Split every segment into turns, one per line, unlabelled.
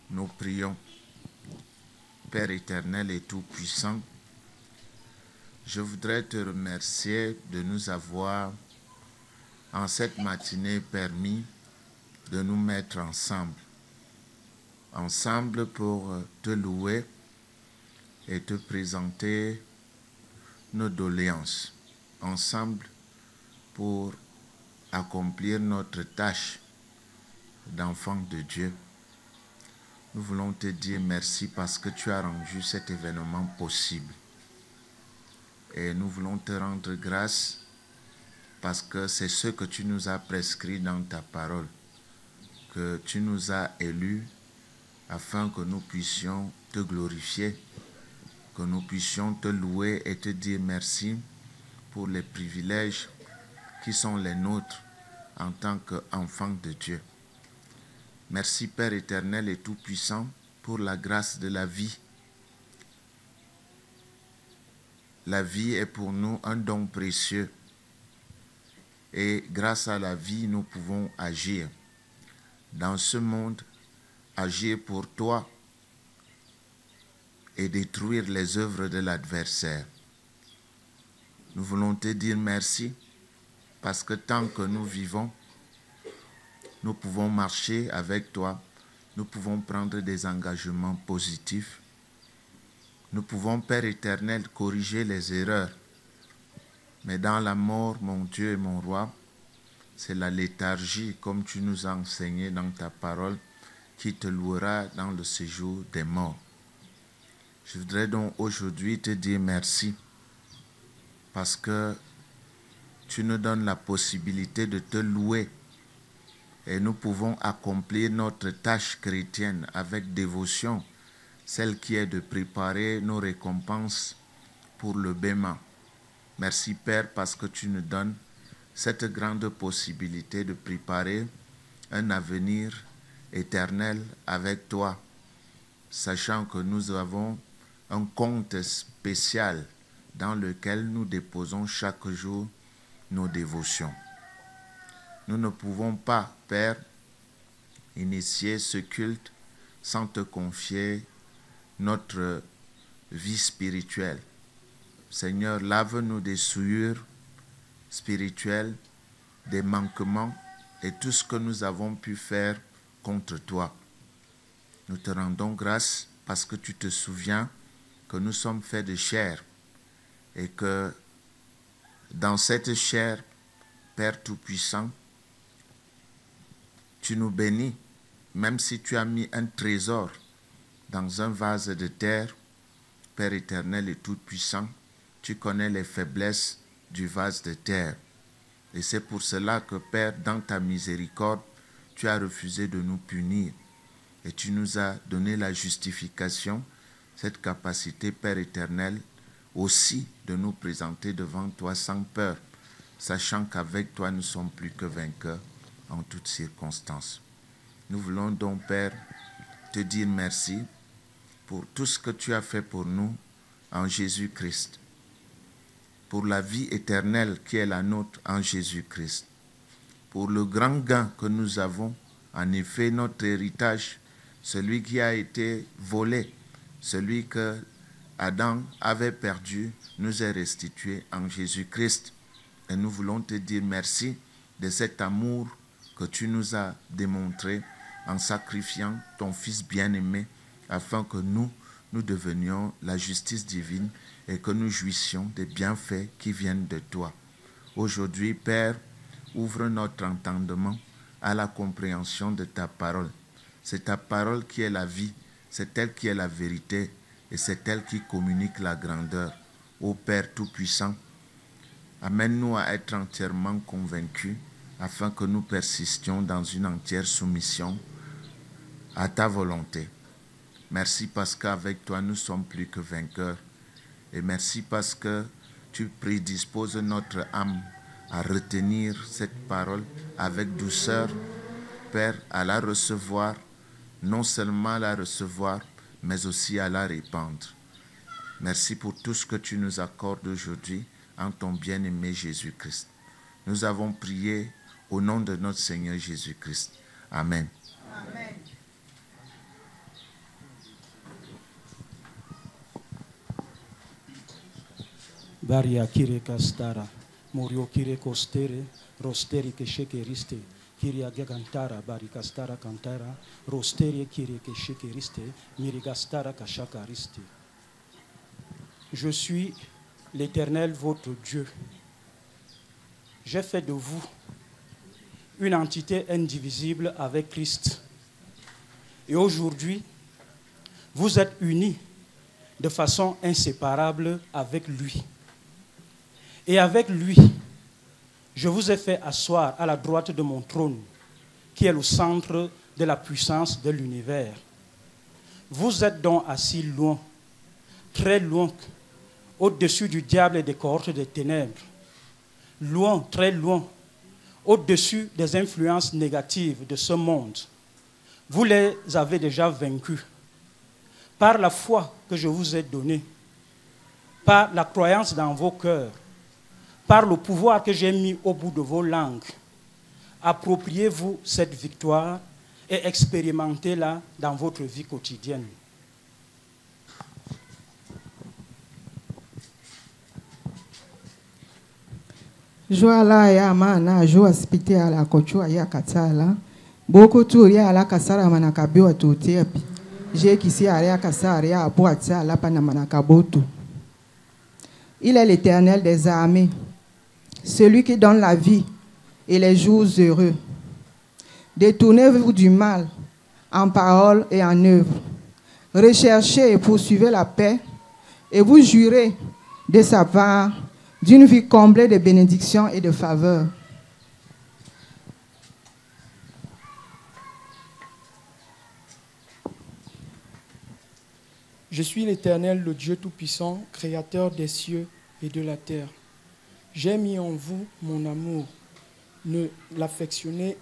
Nous prions. Père éternel et tout-puissant, je voudrais te remercier de nous avoir, en cette matinée, permis de nous mettre ensemble pour te louer et te présenter nos doléances, ensemble pour accomplir notre tâche d'enfant de Dieu. Nous voulons te dire merci parce que tu as rendu cet événement possible. Et nous voulons te rendre grâce parce que c'est ce que tu nous as prescrit dans ta parole, que tu nous as élus afin que nous puissions te glorifier, que nous puissions te louer et te dire merci pour les privilèges qui sont les nôtres en tant qu'enfants de Dieu. Merci Père éternel et tout-puissant pour la grâce de la vie. La vie est pour nous un don précieux et grâce à la vie, nous pouvons agir dans ce monde, agir pour toi et détruire les œuvres de l'adversaire. Nous voulons te dire merci parce que tant que nous vivons, nous pouvons marcher avec toi, nous pouvons prendre des engagements positifs. Nous pouvons, Père éternel, corriger les erreurs. Mais dans la mort, mon Dieu et mon roi, c'est la léthargie, comme tu nous as enseigné dans ta parole, qui te louera dans le séjour des morts. Je voudrais donc aujourd'hui te dire merci parce que tu nous donnes la possibilité de te louer et nous pouvons accomplir notre tâche chrétienne avec dévotion, celle qui est de préparer nos récompenses pour le baiement. Merci Père parce que tu nous donnes cette grande possibilité de préparer un avenir éternel avec toi, sachant que nous avons un compte spécial dans lequel nous déposons chaque jour nos dévotions. Nous ne pouvons pas, Père, initier ce culte sans te confier notre vie spirituelle. Seigneur, lave-nous des souillures spirituelles, des manquements et tout ce que nous avons pu faire contre toi. Nous te rendons grâce parce que tu te souviens que nous sommes faits de chair et que dans cette chair, Père Tout-Puissant, tu nous bénis, même si tu as mis un trésor dans un vase de terre, Père éternel et tout-puissant, tu connais les faiblesses du vase de terre. Et c'est pour cela que, Père, dans ta miséricorde, tu as refusé de nous punir. Et tu nous as donné la justification, cette capacité, Père éternel, aussi de nous présenter devant toi sans peur, sachant qu'avec toi, nous ne sommes plus que vainqueurs en toutes circonstances. Nous voulons donc, Père, te dire merci pour tout ce que tu as fait pour nous en Jésus-Christ, pour la vie éternelle qui est la nôtre en Jésus-Christ, pour le grand gain que nous avons, en effet, notre héritage, celui qui a été volé, celui que Adam avait perdu, nous est restitué en Jésus-Christ. Et nous voulons te dire merci de cet amour que tu nous as démontré en sacrifiant ton Fils bien-aimé afin que nous devenions la justice divine et que nous jouissions des bienfaits qui viennent de toi. Aujourd'hui, Père, ouvre notre entendement à la compréhension de ta parole. C'est ta parole qui est la vie, c'est elle qui est la vérité et c'est elle qui communique la grandeur. Ô Père Tout-Puissant, amène-nous à être entièrement convaincus afin que nous persistions dans une entière soumission à ta volonté. Merci parce qu'avec toi, nous sommes plus que vainqueurs. Et merci parce que tu prédisposes notre âme à retenir cette parole avec douceur, Père, à la recevoir, non seulement à la recevoir, mais aussi à la répandre. Merci pour tout ce que tu nous accordes aujourd'hui en ton bien-aimé Jésus-Christ. Nous avons prié au nom de notre Seigneur Jésus-Christ. Amen.
Amen. Varia kire kastara, morio kire kostere, rosteri kesheke riste, kiria gagantara, barikastara kantara, rosteri kire kesheke riste, mirigastara kashaka riste. Je suis l'Éternel, votre Dieu. J'ai fait de vous une entité indivisible avec Christ. Et aujourd'hui, vous êtes unis de façon inséparable avec lui. Et avec lui, je vous ai fait asseoir à la droite de mon trône, qui est le centre de la puissance de l'univers. Vous êtes donc assis loin, très loin, au-dessus du diable et des cohortes des ténèbres. Loin, très loin, au-dessus des influences négatives de ce monde. Vous les avez déjà vaincus par la foi que je vous ai donnée, par la croyance dans vos cœurs, par le pouvoir que j'ai mis au bout de vos langues. Appropriez-vous cette victoire et expérimentez-la dans votre vie quotidienne.
Joala ya mana joa spite ala kochua ya katala boko tu ya ala kasara manakabiwa tutiepi je kisi ala kasara ya boatsa ala pana manakabotu. Il est l'Éternel des armées, celui qui donne la vie et les jours heureux. Détournez-vous du mal en parole et en œuvre. Recherchez et poursuivez la paix et vous jurez de sa part d'une vie comblée de bénédictions et de faveurs.
Je suis l'Éternel, le Dieu Tout-Puissant, Créateur des cieux et de la terre. J'ai mis en vous mon amour. Ne l'affectionnez,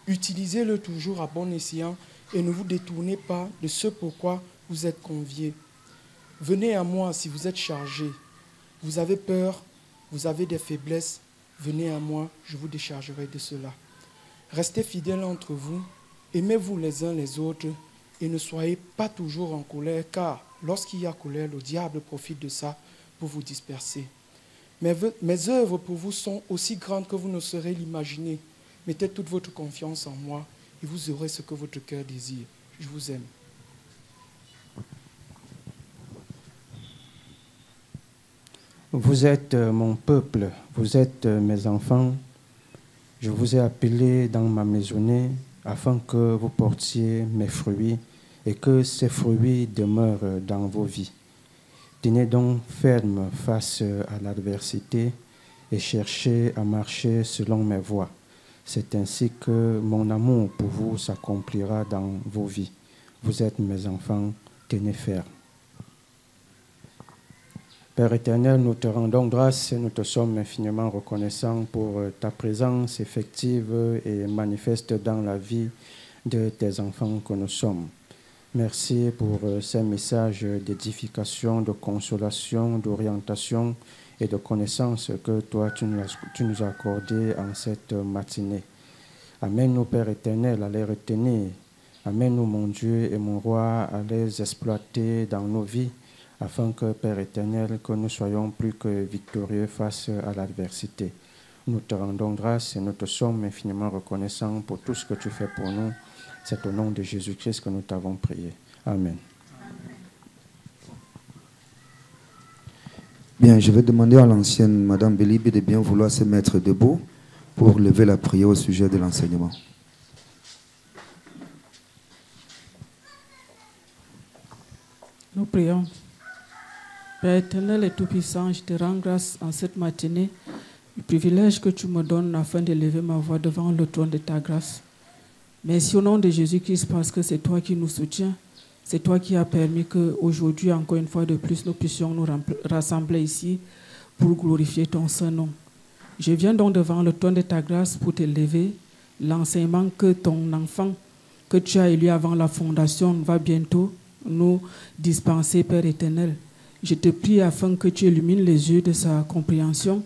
utilisez-le toujours à bon escient et ne vous détournez pas de ce pourquoi vous êtes conviés. Venez à moi si vous êtes chargés. Vous avez peur, vous avez des faiblesses, venez à moi, je vous déchargerai de cela. Restez fidèles entre vous, aimez-vous les uns les autres et ne soyez pas toujours en colère, car lorsqu'il y a colère, le diable profite de ça pour vous disperser. Mes œuvres pour vous sont aussi grandes que vous ne saurez l'imaginer. Mettez toute votre confiance en moi et vous aurez ce que votre cœur désire. Je vous aime.
Vous êtes mon peuple, vous êtes mes enfants. Je vous ai appelés dans ma maisonnée afin que vous portiez mes fruits et que ces fruits demeurent dans vos vies. Tenez donc ferme face à l'adversité et cherchez à marcher selon mes voies. C'est ainsi que mon amour pour vous s'accomplira dans vos vies. Vous êtes mes enfants, tenez ferme. Père éternel, nous te rendons grâce et nous te sommes infiniment reconnaissants pour ta présence effective et manifeste dans la vie de tes enfants que nous sommes. Merci pour ces messages d'édification, de consolation, d'orientation et de connaissance que toi tu nous as accordés en cette matinée. Amène-nous, Père éternel, à les retenir. Amène-nous, mon Dieu et mon Roi, à les exploiter dans nos vies, afin que, Père éternel, que nous soyons plus que victorieux face à l'adversité. Nous te rendons grâce et nous te sommes infiniment reconnaissants pour tout ce que tu fais pour nous. C'est au nom de Jésus-Christ que nous t'avons prié. Amen.
Bien, je vais demander à l'ancienne Madame Belibi de bien vouloir se mettre debout pour lever la prière au sujet de l'enseignement.
Nous prions. Père éternel et tout-puissant, je te rends grâce en cette matinée du privilège que tu me donnes afin d'élever ma voix devant le trône de ta grâce. Merci au nom de Jésus-Christ parce que c'est toi qui nous soutiens. C'est toi qui as permis qu'aujourd'hui, encore une fois de plus, nous puissions nous rassembler ici pour glorifier ton saint nom. Je viens donc devant le trône de ta grâce pour t'élever. L'enseignement que ton enfant, que tu as élu avant la fondation, va bientôt nous dispenser, Père éternel. Je te prie afin que tu illumines les yeux de sa compréhension,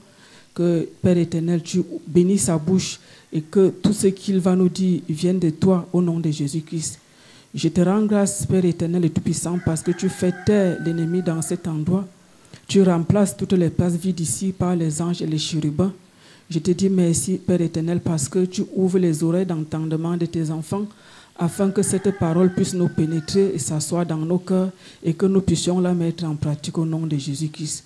que, Père éternel, tu bénis sa bouche et que tout ce qu'il va nous dire vienne de toi au nom de Jésus-Christ. Je te rends grâce, Père éternel et tout-puissant, parce que tu fais taire l'ennemi dans cet endroit. Tu remplaces toutes les places vides ici par les anges et les chérubins. Je te dis merci, Père éternel, parce que tu ouvres les oreilles d'entendement de tes enfants, afin que cette parole puisse nous pénétrer et s'asseoir dans nos cœurs et que nous puissions la mettre en pratique au nom de Jésus-Christ.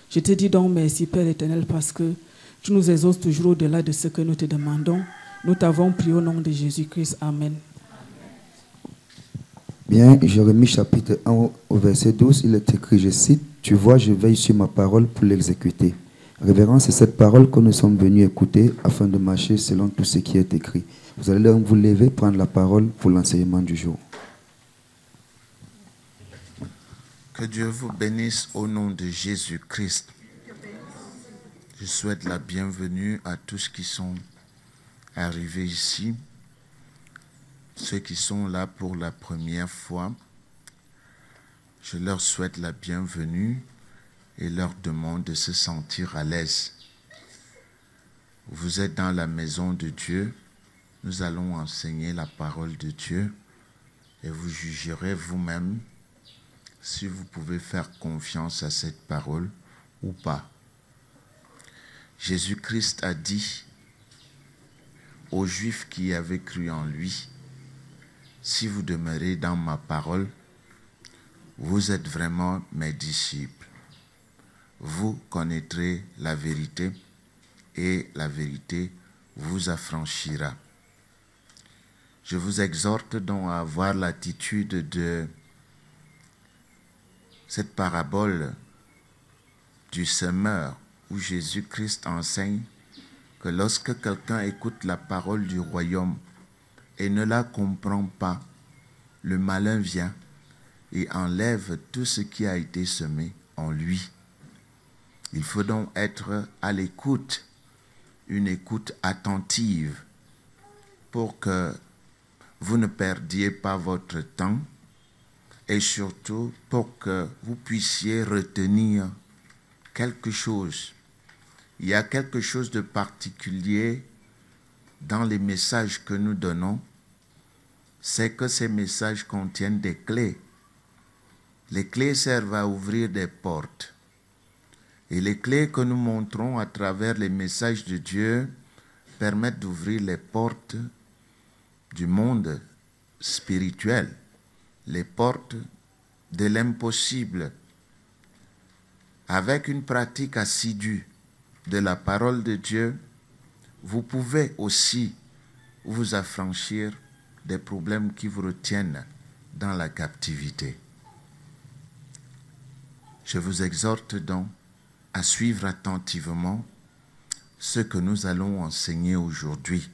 Je te dis donc merci, Père éternel, parce que tu nous exauces toujours au-delà de ce que nous te demandons. Nous t'avons prié au nom de Jésus-Christ. Amen.
Bien, Jérémie chapitre 1 au verset 12, il est écrit, je cite, « Tu vois, je veille sur ma parole pour l'exécuter. » Révérence, c'est cette parole que nous sommes venus écouter afin de marcher selon tout ce qui est écrit. Vous allez donc vous lever, prendre la parole pour l'enseignement du jour.
Que Dieu vous bénisse au nom de Jésus-Christ. Je souhaite la bienvenue à tous qui sont arrivés ici, ceux qui sont là pour la première fois. Je leur souhaite la bienvenue et leur demande de se sentir à l'aise. Vous êtes dans la maison de Dieu. Nous allons enseigner la parole de Dieu et vous jugerez vous-même si vous pouvez faire confiance à cette parole ou pas. Jésus-Christ a dit aux Juifs qui avaient cru en lui, « Si vous demeurez dans ma parole, vous êtes vraiment mes disciples. Vous connaîtrez la vérité et la vérité vous affranchira. » Je vous exhorte donc à avoir l'attitude de cette parabole du semeur où Jésus-Christ enseigne que lorsque quelqu'un écoute la parole du royaume et ne la comprend pas, le malin vient et enlève tout ce qui a été semé en lui. Il faut donc être à l'écoute, une écoute attentive, pour que vous ne perdiez pas votre temps et surtout pour que vous puissiez retenir quelque chose. Il y a quelque chose de particulier dans les messages que nous donnons, c'est que ces messages contiennent des clés. Les clés servent à ouvrir des portes. Et les clés que nous montrons à travers les messages de Dieu permettent d'ouvrir les portes du monde spirituel, les portes de l'impossible. Avec une pratique assidue de la parole de Dieu, vous pouvez aussi vous affranchir des problèmes qui vous retiennent dans la captivité. Je vous exhorte donc à suivre attentivement ce que nous allons enseigner aujourd'hui.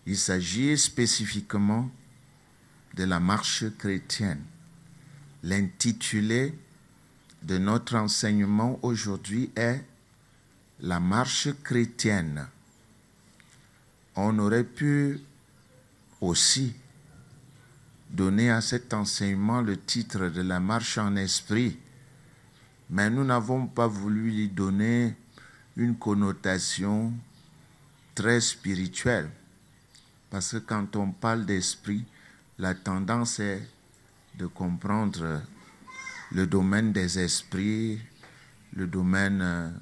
Il s'agit spécifiquement de la marche chrétienne. L'intitulé de notre enseignement aujourd'hui est la marche chrétienne. On aurait pu aussi donner à cet enseignement le titre de la marche en esprit, mais nous n'avons pas voulu lui donner une connotation très spirituelle, parce que quand on parle d'esprit, la tendance est de comprendre le domaine des esprits, le domaine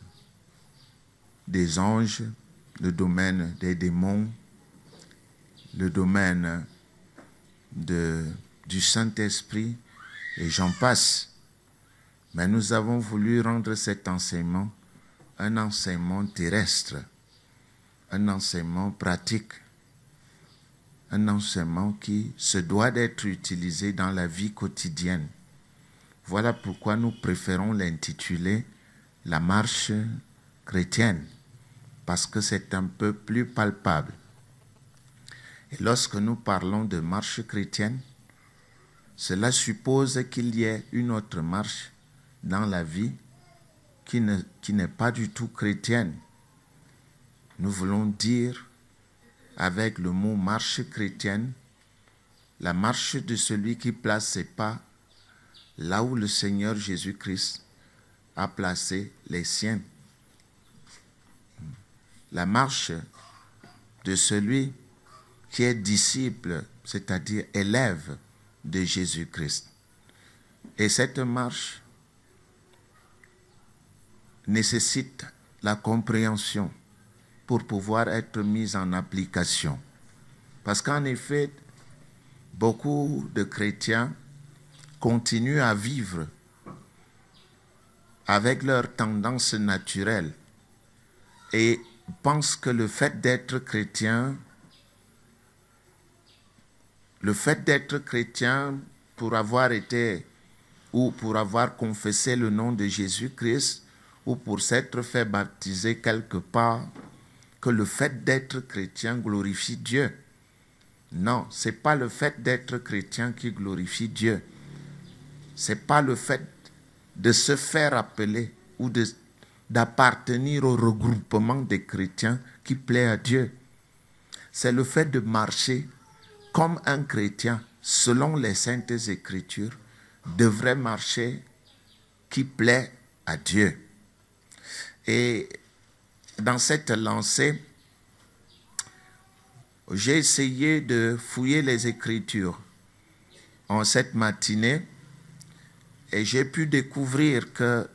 des anges, le domaine des démons, le domaine du Saint-Esprit, et j'en passe. Mais nous avons voulu rendre cet enseignement un enseignement terrestre, un enseignement pratique, un enseignement qui se doit d'être utilisé dans la vie quotidienne. Voilà pourquoi nous préférons l'intituler « La marche chrétienne », parce que c'est un peu plus palpable. Et lorsque nous parlons de marche chrétienne, cela suppose qu'il y ait une autre marche dans la vie qui n'est pas du tout chrétienne. Nous voulons dire, avec le mot marche chrétienne, la marche de celui qui place ses pas là où le Seigneur Jésus-Christ a placé les siens. La marche de celui qui est disciple, c'est-à-dire élève de Jésus-Christ. Et cette marche nécessitent la compréhension pour pouvoir être mises en application. Parce qu'en effet, beaucoup de chrétiens continuent à vivre avec leurs tendances naturelles et pensent que le fait d'être chrétien pour avoir été ou pour avoir confessé le nom de Jésus-Christ ou pour s'être fait baptiser quelque part, que le fait d'être chrétien glorifie Dieu. Non, ce n'est pas le fait d'être chrétien qui glorifie Dieu. Ce n'est pas le fait de se faire appeler ou d'appartenir au regroupement des chrétiens qui plaît à Dieu. C'est le fait de marcher comme un chrétien, selon les Saintes Écritures, devrait marcher qui plaît à Dieu. Et dans cette lancée, j'ai essayé de fouiller les Écritures en cette matinée et j'ai pu découvrir que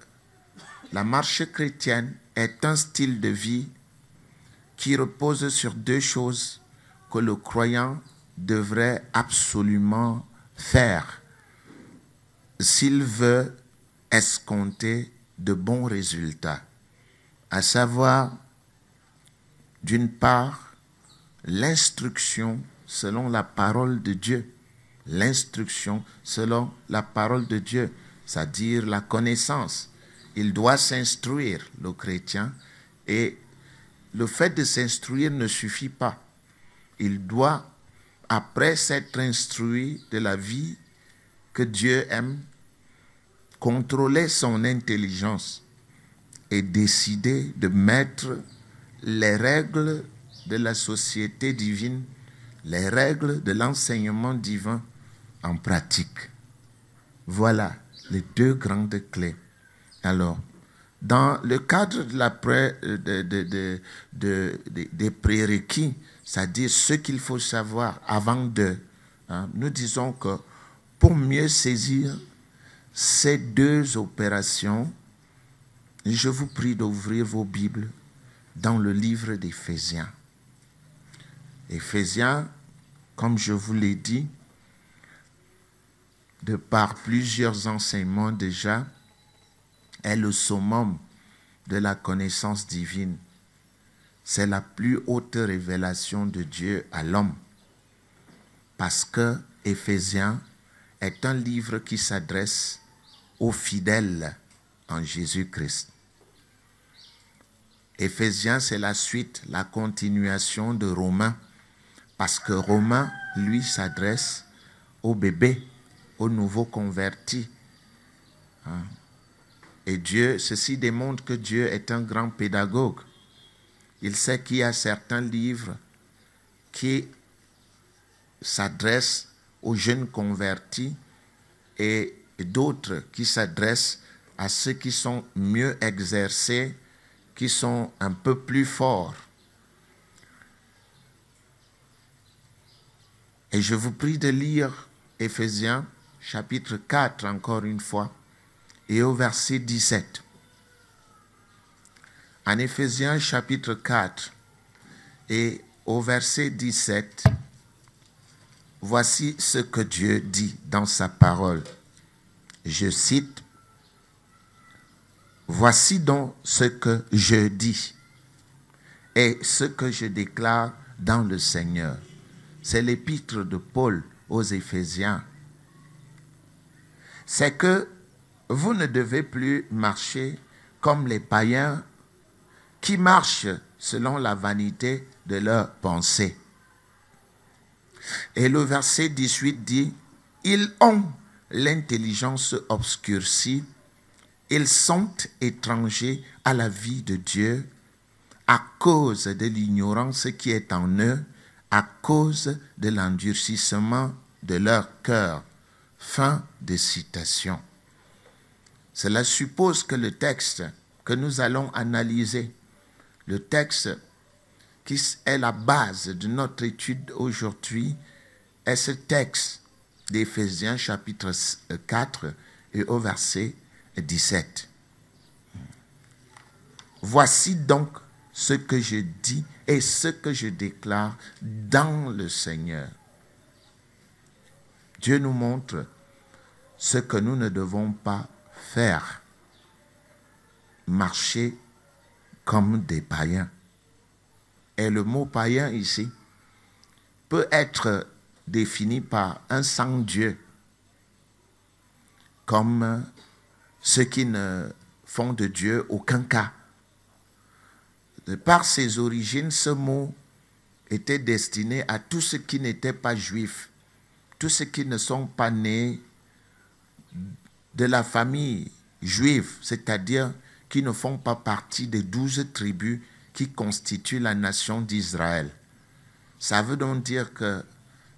la marche chrétienne est un style de vie qui repose sur deux choses que le croyant devrait absolument faire s'il veut escompter de bons résultats, à savoir, d'une part, l'instruction selon la parole de Dieu. L'instruction selon la parole de Dieu, c'est-à-dire la connaissance. Il doit s'instruire, le chrétien, et le fait de s'instruire ne suffit pas. Il doit, après s'être instruit de la vie que Dieu aime, contrôler son intelligence et décider de mettre les règles de la société divine, les règles de l'enseignement divin en pratique. Voilà les deux grandes clés. Alors, dans le cadre de des prérequis, c'est-à-dire ce qu'il faut savoir avant de, nous disons que pour mieux saisir ces deux opérations, je vous prie d'ouvrir vos Bibles dans le livre d'Éphésiens. Éphésiens, comme je vous l'ai dit, de par plusieurs enseignements déjà, est le summum de la connaissance divine. C'est la plus haute révélation de Dieu à l'homme. Parce que Éphésiens est un livre qui s'adresse aux fidèles en Jésus-Christ. Éphésiens, c'est la suite, la continuation de Romains. Parce que Romains, lui, s'adresse aux bébés, aux nouveaux convertis. Et Dieu, ceci démontre que Dieu est un grand pédagogue. Il sait qu'il y a certains livres qui s'adressent aux jeunes convertis et d'autres qui s'adressent à ceux qui sont mieux exercés, qui sont un peu plus forts. Et je vous prie de lire Éphésiens chapitre 4 encore une fois et au verset 17. En Éphésiens chapitre 4 et au verset 17, voici ce que Dieu dit dans sa parole. Je cite, « Voici donc ce que je dis et ce que je déclare dans le Seigneur. » C'est l'épître de Paul aux Éphésiens. C'est que vous ne devez plus marcher comme les païens qui marchent selon la vanité de leurs pensées. Et le verset 18 dit, « Ils ont l'intelligence obscurcie, ils sont étrangers à la vie de Dieu à cause de l'ignorance qui est en eux, à cause de l'endurcissement de leur cœur. » Fin de citation. Cela suppose que le texte que nous allons analyser, le texte qui est la base de notre étude aujourd'hui, est ce texte d'Éphésiens chapitre 4 et au verset 17. Voici donc ce que je dis et ce que je déclare dans le Seigneur. Dieu nous montre ce que nous ne devons pas faire. Marcher comme des païens. Et le mot païen ici peut être défini par un sans-Dieu, comme ceux qui ne font de Dieu aucun cas. De par ses origines, ce mot était destiné à tous ceux qui n'étaient pas juifs, tous ceux qui ne sont pas nés de la famille juive, c'est-à-dire qui ne font pas partie des 12 tribus qui constituent la nation d'Israël. Ça veut donc dire que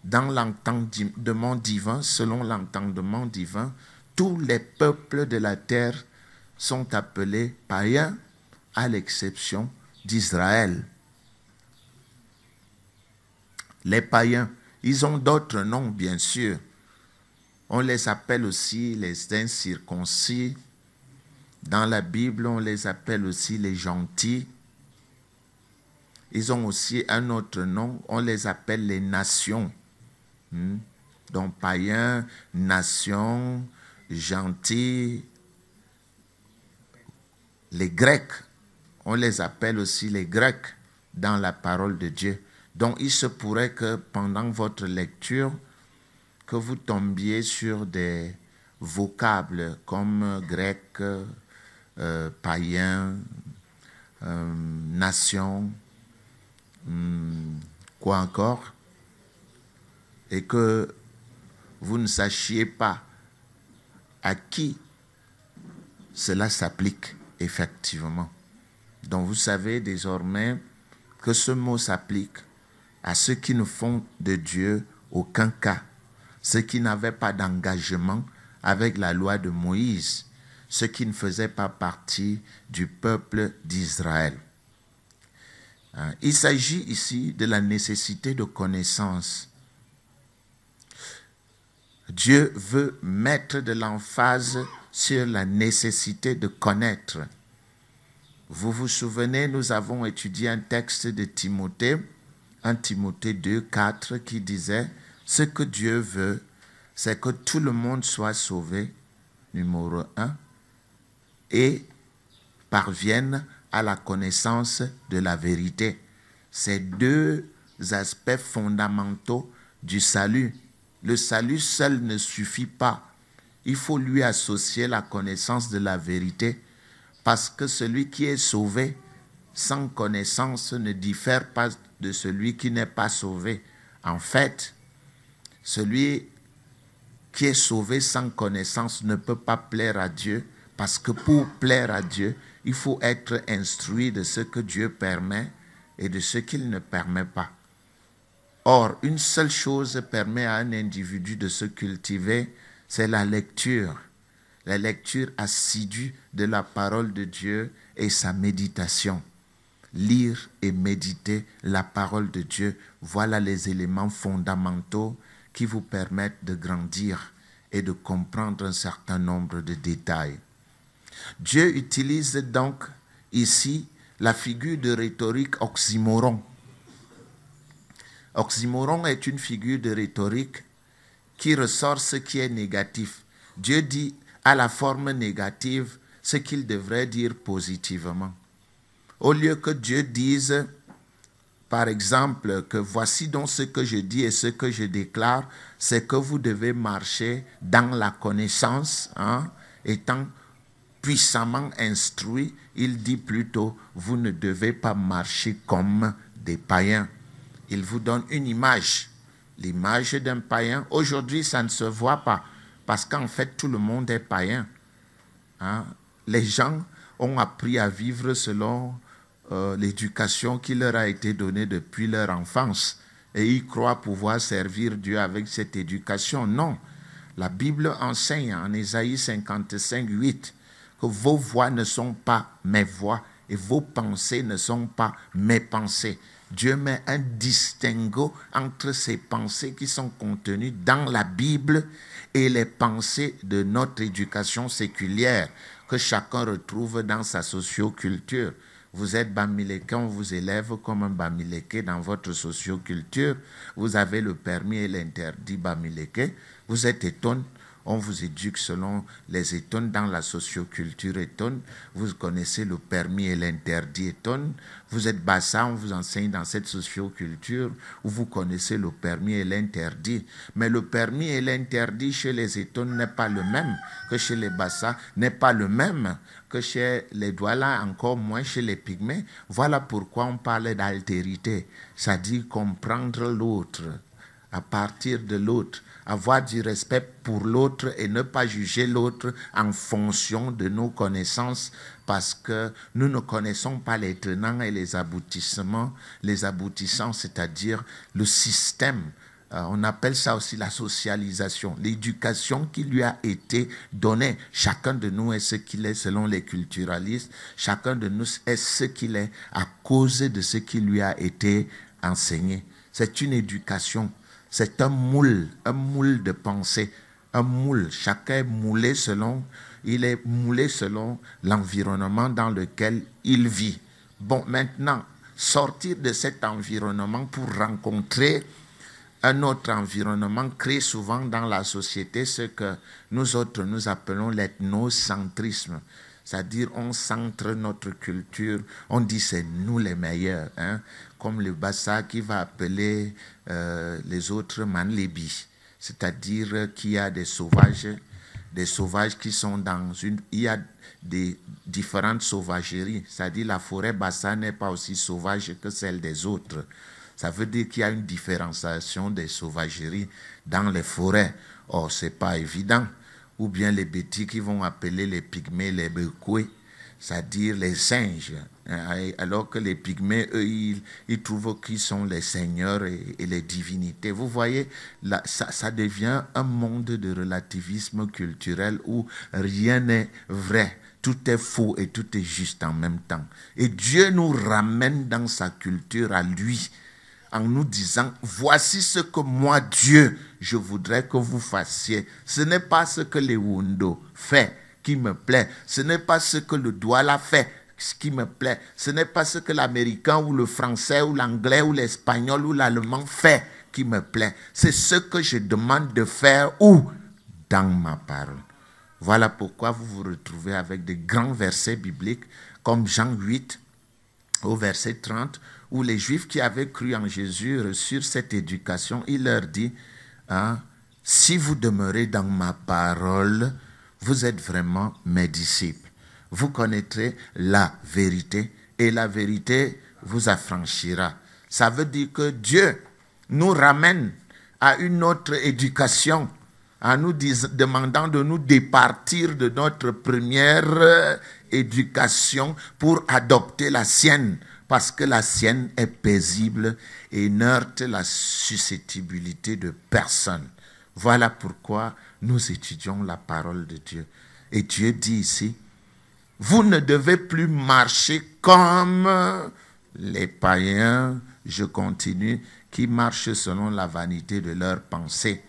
dans l'entendement divin, selon l'entendement divin, tous les peuples de la terre sont appelés païens, à l'exception d'Israël. Les païens, ils ont d'autres noms, bien sûr. On les appelle aussi les incirconcis. Dans la Bible, on les appelle aussi les gentils. Ils ont aussi un autre nom, on les appelle les nations. Donc païens, nations, gentils. Les Grecs, on les appelle aussi les Grecs dans la parole de Dieu. Donc il se pourrait que pendant votre lecture, que vous tombiez sur des vocables comme grec, païen, nation, quoi encore, et que vous ne sachiez pas à qui cela s'applique effectivement. Donc vous savez désormais que ce mot s'applique à ceux qui ne font de Dieu aucun cas, ceux qui n'avaient pas d'engagement avec la loi de Moïse, ceux qui ne faisaient pas partie du peuple d'Israël. Il s'agit ici de la nécessité de connaissance. Dieu veut mettre de l'emphase sur la nécessité de connaître. Vous vous souvenez, nous avons étudié un texte de Timothée, 1 Timothée 2, 4, qui disait « Ce que Dieu veut, c'est que tout le monde soit sauvé, numéro 1, et parvienne à la connaissance de la vérité. » C'est deux aspects fondamentaux du salut. Le salut seul ne suffit pas. Il faut lui associer la connaissance de la vérité, parce que celui qui est sauvé sans connaissance ne diffère pas de celui qui n'est pas sauvé. En fait, celui qui est sauvé sans connaissance ne peut pas plaire à Dieu, parce que pour plaire à Dieu, il faut être instruit de ce que Dieu permet et de ce qu'il ne permet pas. Or, une seule chose permet à un individu de se cultiver, c'est la lecture assidue de la parole de Dieu et sa méditation. Lire et méditer la parole de Dieu, voilà les éléments fondamentaux qui vous permettent de grandir et de comprendre un certain nombre de détails. Dieu utilise donc ici la figure de rhétorique oxymoron. Oxymoron est une figure de rhétorique qui ressort ce qui est négatif. Dieu dit à la forme négative ce qu'il devrait dire positivement. Au lieu que Dieu dise, par exemple, que voici donc ce que je dis et ce que je déclare, c'est que vous devez marcher dans la connaissance, étant puissamment instruit, il dit plutôt, vous ne devez pas marcher comme des païens. Il vous donne une image, l'image d'un païen. Aujourd'hui, ça ne se voit pas, parce qu'en fait, tout le monde est païen. Les gens ont appris à vivre selon l'éducation qui leur a été donnée depuis leur enfance. Et ils croient pouvoir servir Dieu avec cette éducation. Non, la Bible enseigne en Ésaïe 55, 8, que vos voix ne sont pas mes voix et vos pensées ne sont pas mes pensées. Dieu met un distinguo entre ces pensées qui sont contenues dans la Bible et les pensées de notre éducation séculière que chacun retrouve dans sa socioculture. Vous êtes Bamileke, on vous élève comme un Bamileke dans votre socioculture. Vous avez le permis et l'interdit Bamileke. Vous êtes Eton, on vous éduque selon les Eton dans la socioculture Eton. Vous connaissez le permis et l'interdit Eton. Vous êtes Bassa, on vous enseigne dans cette socioculture où vous connaissez le permis et l'interdit. Mais le permis et l'interdit chez les Eton n'est pas le même que chez les Bassa, n'est pas le même que chez les Douala, encore moins chez les Pygmées. Voilà pourquoi on parle d'altérité, c'est-à-dire comprendre l'autre, à partir de l'autre, avoir du respect pour l'autre et ne pas juger l'autre en fonction de nos connaissances, parce que nous ne connaissons pas les tenants et les aboutissements, les aboutissants, c'est-à-dire le système. On appelle ça aussi la socialisation, l'éducation qui lui a été donnée. Chacun de nous est ce qu'il est selon les culturalistes. Chacun de nous est ce qu'il est à cause de ce qui lui a été enseigné. C'est une éducation, c'est un moule de pensée, un moule. Chacun est moulé selon, il est moulé selon l'environnement dans lequel il vit. Bon, maintenant, sortir de cet environnement pour rencontrer un autre environnement crée souvent dans la société ce que nous autres nous appelons l'ethnocentrisme. C'est-à-dire on centre notre culture, on dit c'est nous les meilleurs, hein? Comme le Bassa qui va appeler les autres Manlebi. C'est-à-dire qu'il y a des sauvages qui sont dans une... Il y a des différentes sauvageries. C'est-à-dire la forêt Bassa n'est pas aussi sauvage que celle des autres. Ça veut dire qu'il y a une différenciation des sauvageries dans les forêts. Or, ce n'est pas évident. Ou bien les bêtis qui vont appeler les pygmées les bekoués, c'est-à-dire les singes. Alors que les pygmées, eux, ils trouvent qu'ils sont les seigneurs et les divinités. Vous voyez, là, ça devient un monde de relativisme culturel où rien n'est vrai. Tout est faux et tout est juste en même temps. Et Dieu nous ramène dans sa culture à lui, en nous disant, voici ce que moi, Dieu, je voudrais que vous fassiez. Ce n'est pas ce que les Wundo fait qui me plaît. Ce n'est pas ce que le Douala fait qui me plaît. Ce n'est pas ce que l'Américain ou le Français ou l'Anglais ou l'Espagnol ou l'Allemand fait qui me plaît. C'est ce que je demande de faire où? Dans ma parole. Voilà pourquoi vous vous retrouvez avec des grands versets bibliques comme Jean 8 au verset 30, où les Juifs qui avaient cru en Jésus reçurent cette éducation. Il leur dit, hein, si vous demeurez dans ma parole, vous êtes vraiment mes disciples. Vous connaîtrez la vérité et la vérité vous affranchira. Ça veut dire que Dieu nous ramène à une autre éducation, en nous demandant de nous départir de notre première éducation pour adopter la sienne, parce que la sienne est paisible et n'heurte la susceptibilité de personne. Voilà pourquoi nous étudions la parole de Dieu. Et Dieu dit ici, vous ne devez plus marcher comme les païens, je continue, qui marchent selon la vanité de leurs pensées.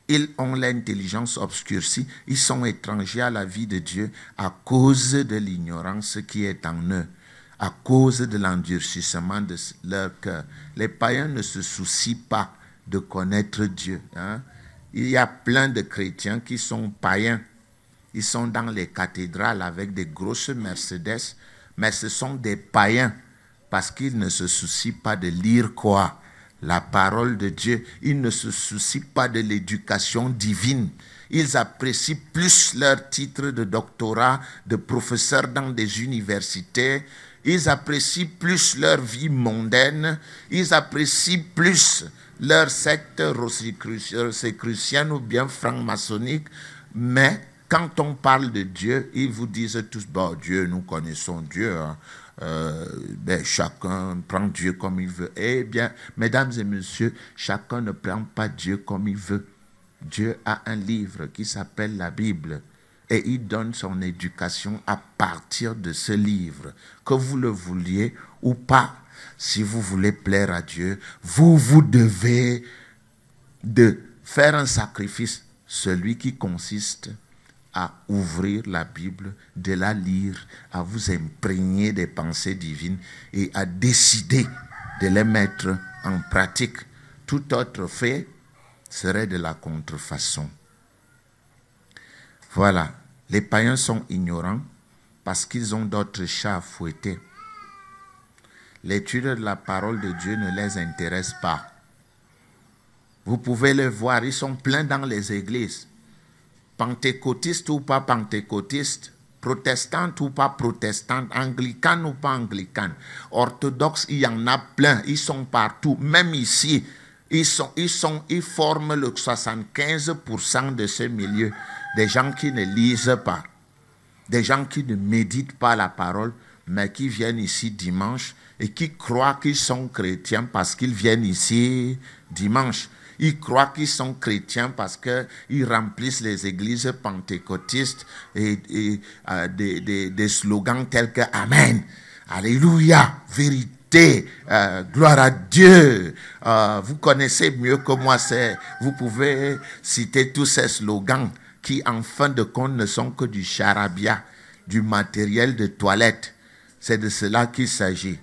Ils ont l'intelligence obscurcie, ils sont étrangers à la vie de Dieu à cause de l'ignorance qui est en eux, à cause de l'endurcissement de leur cœur. Les païens ne se soucient pas de connaître Dieu, hein? Il y a plein de chrétiens qui sont païens. Ils sont dans les cathédrales avec des grosses Mercedes, mais ce sont des païens parce qu'ils ne se soucient pas de lire quoi? La parole de Dieu. Ils ne se soucient pas de l'éducation divine. Ils apprécient plus leur titre de doctorat, de professeur dans des universités. Ils apprécient plus leur vie mondaine. Ils apprécient plus leur secte rosicrucienne ou bien franc-maçonnique. Mais quand on parle de Dieu, ils vous disent tous, bon, Dieu, nous connaissons Dieu, hein. Chacun prend Dieu comme il veut. Eh bien, mesdames et messieurs, chacun ne prend pas Dieu comme il veut. Dieu a un livre qui s'appelle la Bible et il donne son éducation à partir de ce livre. Que vous le vouliez ou pas, si vous voulez plaire à Dieu, vous devez de faire un sacrifice, celui qui consiste à ouvrir la Bible, de la lire, à vous imprégner des pensées divines et à décider de les mettre en pratique. Tout autre fait serait de la contrefaçon. Voilà, les païens sont ignorants parce qu'ils ont d'autres chats à fouetter. L'étude de la parole de Dieu ne les intéresse pas. Vous pouvez les voir, ils sont pleins dans les églises. Pentecôtistes ou pas pentecôtistes, protestantes ou pas protestantes, anglicanes ou pas anglicanes, orthodoxes, il y en a plein, ils sont partout. Même ici, ils forment le 75% de ce milieu. Des gens qui ne lisent pas, des gens qui ne méditent pas la parole, mais qui viennent ici dimanche et qui croient qu'ils sont chrétiens parce qu'ils viennent ici dimanche. Ils croient qu'ils sont chrétiens parce qu'ils remplissent les églises pentecôtistes et des slogans tels que Amen, Alléluia, vérité, gloire à Dieu. Vous connaissez mieux que moi, vous pouvez citer tous ces slogans qui, en fin de compte, ne sont que du charabia, du matériel de toilette. C'est de cela qu'il s'agit.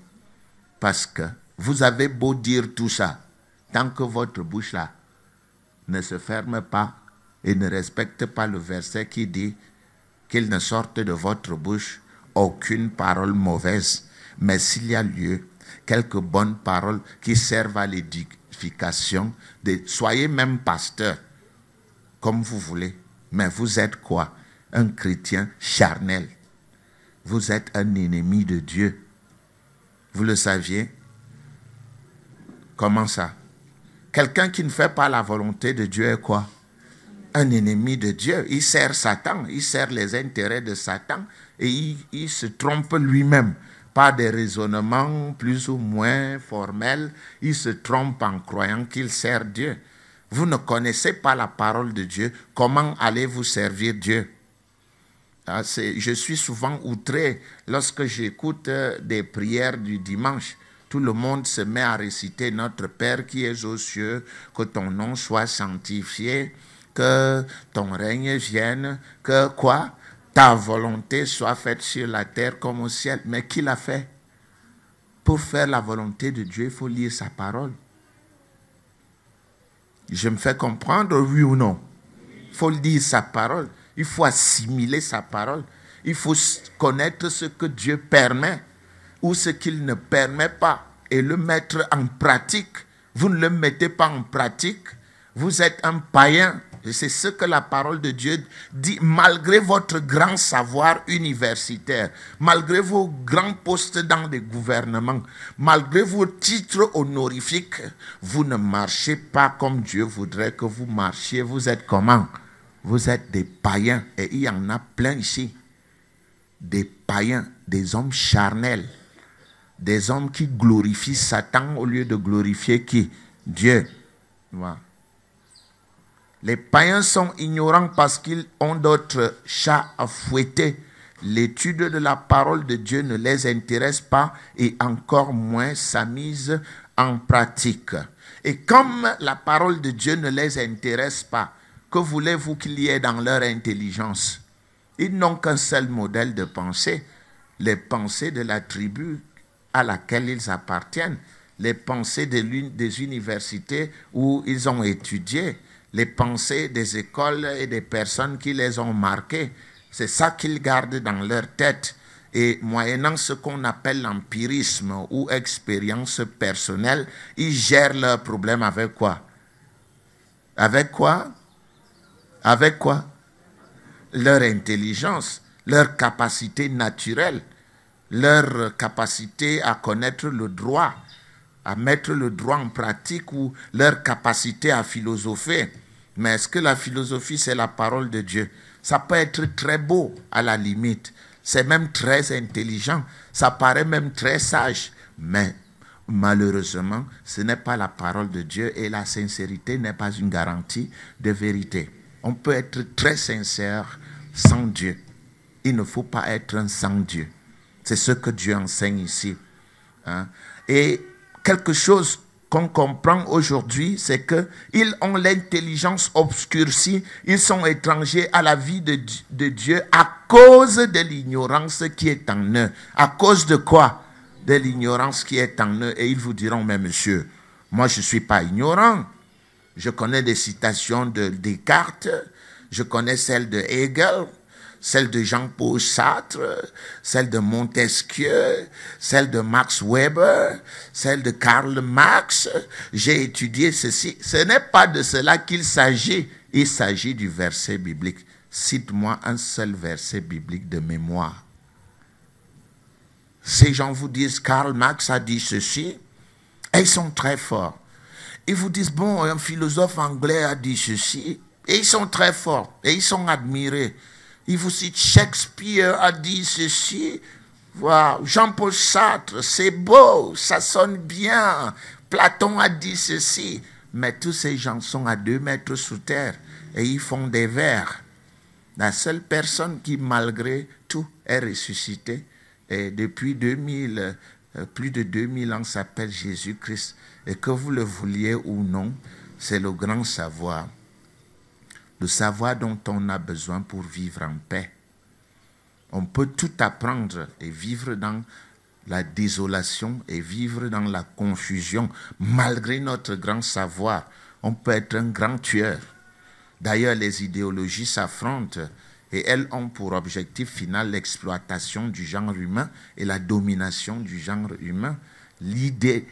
Parce que vous avez beau dire tout ça, tant que votre bouche là ne se ferme pas et ne respecte pas le verset qui dit qu'il ne sorte de votre bouche aucune parole mauvaise, mais s'il y a lieu, quelques bonnes paroles qui servent à l'édification, soyez même pasteur, comme vous voulez, mais vous êtes quoi? Un chrétien charnel. Vous êtes un ennemi de Dieu. Vous le saviez? Comment ça? Quelqu'un qui ne fait pas la volonté de Dieu est quoi? Un ennemi de Dieu. Il sert Satan, il sert les intérêts de Satan et il se trompe lui-même. Par des raisonnements plus ou moins formels, il se trompe en croyant qu'il sert Dieu. Vous ne connaissez pas la parole de Dieu. Comment allez-vous servir Dieu? Je suis souvent outré lorsque j'écoute des prières du dimanche. Tout le monde se met à réciter « Notre Père qui es aux cieux, que ton nom soit sanctifié, que ton règne vienne, que quoi? Ta volonté soit faite sur la terre comme au ciel. » Mais qui l'a fait? Pour faire la volonté de Dieu, il faut lire sa parole. Je me fais comprendre, oui ou non? Il faut lire sa parole. Il faut assimiler sa parole. Il faut connaître ce que Dieu permet ou ce qu'il ne permet pas et le mettre en pratique. Vous ne le mettez pas en pratique, vous êtes un païen. Et c'est ce que la parole de Dieu dit. Malgré votre grand savoir universitaire, malgré vos grands postes dans les gouvernements, malgré vos titres honorifiques, vous ne marchez pas comme Dieu voudrait que vous marchiez. Vous êtes comment? Vous êtes des païens. Et il y en a plein ici. Des païens, des hommes charnels. Des hommes qui glorifient Satan au lieu de glorifier qui? Dieu. Voilà. Les païens sont ignorants parce qu'ils ont d'autres chats à fouetter. L'étude de la parole de Dieu ne les intéresse pas et encore moins sa mise en pratique. Et comme la parole de Dieu ne les intéresse pas, que voulez-vous qu'il y ait dans leur intelligence? Ils n'ont qu'un seul modèle de pensée, les pensées de la tribu à laquelle ils appartiennent, les pensées des universités où ils ont étudié, les pensées des écoles et des personnes qui les ont marquées. C'est ça qu'ils gardent dans leur tête. Et moyennant ce qu'on appelle l'empirisme ou expérience personnelle, ils gèrent leurs problèmes avec quoi? Avec quoi? Avec quoi? Leur intelligence, leur capacité naturelle, leur capacité à connaître le droit, à mettre le droit en pratique ou leur capacité à philosopher. Mais est-ce que la philosophie, c'est la parole de Dieu? Ça peut être très beau à la limite. C'est même très intelligent. Ça paraît même très sage. Mais malheureusement, ce n'est pas la parole de Dieu et la sincérité n'est pas une garantie de vérité. On peut être très sincère sans Dieu. Il ne faut pas être un sans Dieu. C'est ce que Dieu enseigne ici. Hein? Et quelque chose qu'on comprend aujourd'hui, c'est qu'ils ont l'intelligence obscurcie, ils sont étrangers à la vie de Dieu à cause de l'ignorance qui est en eux. À cause de quoi? De l'ignorance qui est en eux. Et ils vous diront, mais monsieur, moi je ne suis pas ignorant. Je connais des citations de Descartes, je connais celles de Hegel, celle de Jean-Paul Sartre, celle de Montesquieu, celle de Max Weber, celle de Karl Marx. J'ai étudié ceci. Ce n'est pas de cela qu'il s'agit. Il s'agit du verset biblique. Cite-moi un seul verset biblique de mémoire. Ces gens vous disent Karl Marx a dit ceci, et ils sont très forts. Ils vous disent, bon, un philosophe anglais a dit ceci, et ils sont très forts, et ils sont admirés. Il vous cite Shakespeare a dit ceci. Wow. Jean-Paul Sartre, c'est beau, ça sonne bien. Platon a dit ceci. Mais tous ces gens sont à 2 mètres sous terre et ils font des vers. La seule personne qui, malgré tout, est ressuscitée, et depuis plus de 2000 ans, s'appelle Jésus-Christ. Et que vous le vouliez ou non, c'est le grand savoir. Le savoir dont on a besoin pour vivre en paix. On peut tout apprendre et vivre dans la désolation et vivre dans la confusion. Malgré notre grand savoir, on peut être un grand tueur. D'ailleurs, les idéologies s'affrontent et elles ont pour objectif final l'exploitation du genre humain et la domination du genre humain.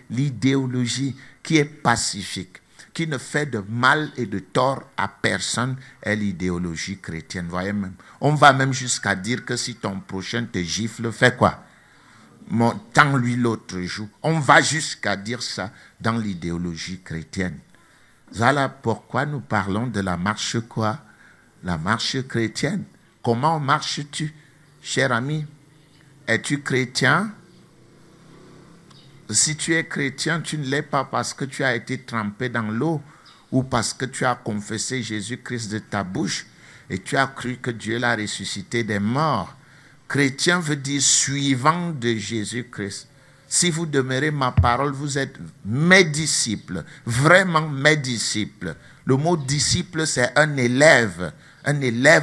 L'idéologie qui est pacifique, qui ne fait de mal et de tort à personne, est l'idéologie chrétienne. Voyez même. On va même jusqu'à dire que si ton prochain te gifle, fais quoi? Tends-lui l'autre joue. On va jusqu'à dire ça dans l'idéologie chrétienne. Voilà pourquoi nous parlons de la marche quoi? La marche chrétienne. Comment marches-tu, cher ami? Es-tu chrétien? Si tu es chrétien, tu ne l'es pas parce que tu as été trempé dans l'eau ou parce que tu as confessé Jésus-Christ de ta bouche et tu as cru que Dieu l'a ressuscité des morts. Chrétien veut dire suivant de Jésus-Christ. Si vous demeurez ma parole, vous êtes mes disciples, vraiment mes disciples. Le mot disciple, c'est un élève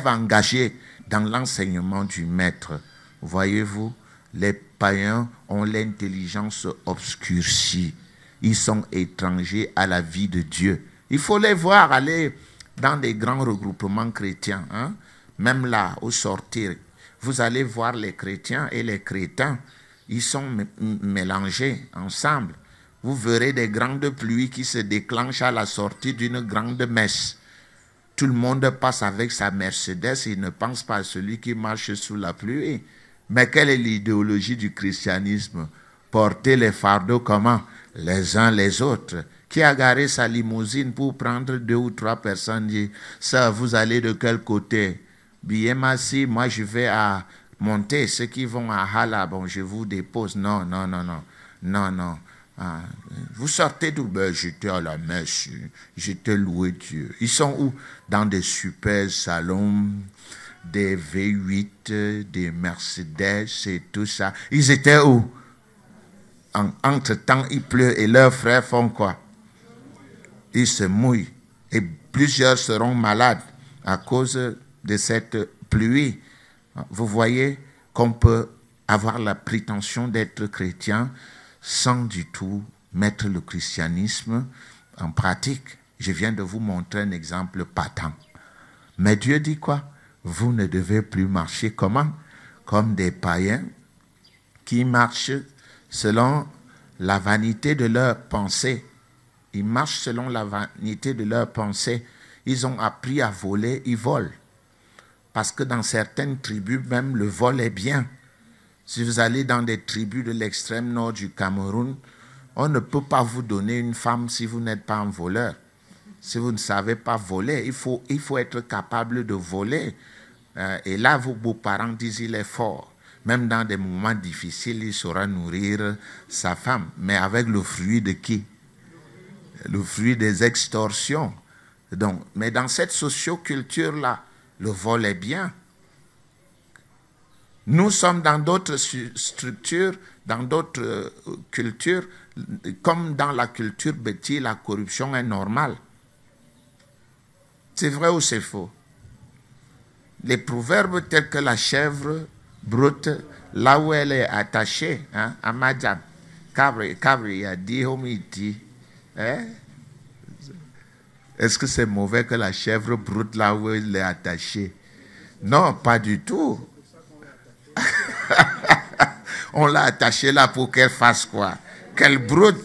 engagé dans l'enseignement du maître. Voyez-vous, les païens ont l'intelligence obscurcie. Ils sont étrangers à la vie de Dieu. Il faut les voir aller dans des grands regroupements chrétiens. Hein? Même là, au sortir, vous allez voir les chrétiens et les crétins. Ils sont mélangés ensemble. Vous verrez des grandes pluies qui se déclenchent à la sortie d'une grande messe. Tout le monde passe avec sa Mercedes et il ne pense pas à celui qui marche sous la pluie. Mais quelle est l'idéologie du christianisme? Porter les fardeaux comment? Les uns les autres. Qui a garé sa limousine pour prendre 2 ou 3 personnes, dit, ça, vous allez de quel côté? Bien, merci, moi je vais à monter. Ceux qui vont à Hala, bon, je vous dépose. Non. Ah, vous sortez d'où? Ben, j'étais à la messe, j'étais loué Dieu. Ils sont où? Dans des super salons, des V8, des Mercedes et tout ça. Ils étaient où? Entre-temps, il pleut et leurs frères font quoi? Ils se mouillent et plusieurs seront malades à cause de cette pluie. Vous voyez qu'on peut avoir la prétention d'être chrétien sans du tout mettre le christianisme en pratique. Je viens de vous montrer un exemple patent. Mais Dieu dit quoi? Vous ne devez plus marcher comment? Comme des païens qui marchent selon la vanité de leurs pensées. Ils marchent selon la vanité de leurs pensées. Ils ont appris à voler, ils volent. Parce que dans certaines tribus, même le vol est bien. Si vous allez dans des tribus de l'extrême nord du Cameroun, on ne peut pas vous donner une femme si vous n'êtes pas un voleur. Si vous ne savez pas voler, il faut être capable de voler. Et là, vos beaux-parents disent il est fort. Même dans des moments difficiles, il saura nourrir sa femme. Mais avec le fruit de qui? Le fruit des extorsions. Donc, mais dans cette socioculture-là, le vol est bien. Nous sommes dans d'autres structures, dans d'autres cultures. comme dans la culture bêtise, la corruption est normale. C'est vrai ou c'est faux? Les proverbes tels que la chèvre broute là où elle est attachée, hein, à Madjab, Cabri a dit, Homiti, hein? Est-ce que c'est mauvais que la chèvre broute là où elle est attachée? Non, pas du tout. On l'a attachée là pour qu'elle fasse quoi? Qu'elle broute.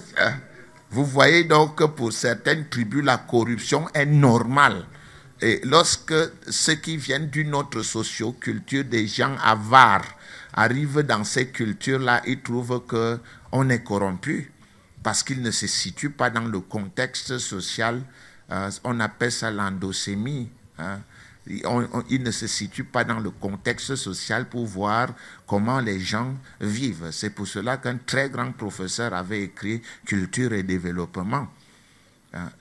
Vous voyez donc que pour certaines tribus, la corruption est normale. Et lorsque ceux qui viennent d'une autre socioculture, des gens avares, arrivent dans ces cultures-là, ils trouvent qu'on est corrompu parce qu'ils ne se situent pas dans le contexte social. On appelle ça l'endocémie. Hein. Ils ne se situent pas dans le contexte social pour voir comment les gens vivent. C'est pour cela qu'un très grand professeur avait écrit « Culture et développement ».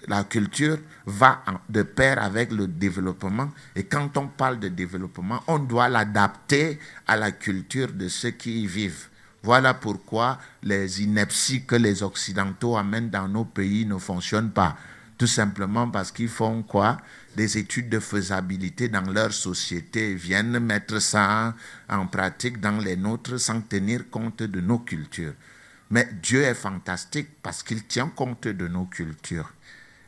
La culture va de pair avec le développement. Et quand on parle de développement, on doit l'adapter à la culture de ceux qui y vivent. Voilà pourquoi les inepties que les Occidentaux amènent dans nos pays ne fonctionnent pas. Tout simplement parce qu'ils font quoi? Des études de faisabilité dans leur société, viennent mettre ça en pratique dans les nôtres sans tenir compte de nos cultures. Mais Dieu est fantastique parce qu'il tient compte de nos cultures.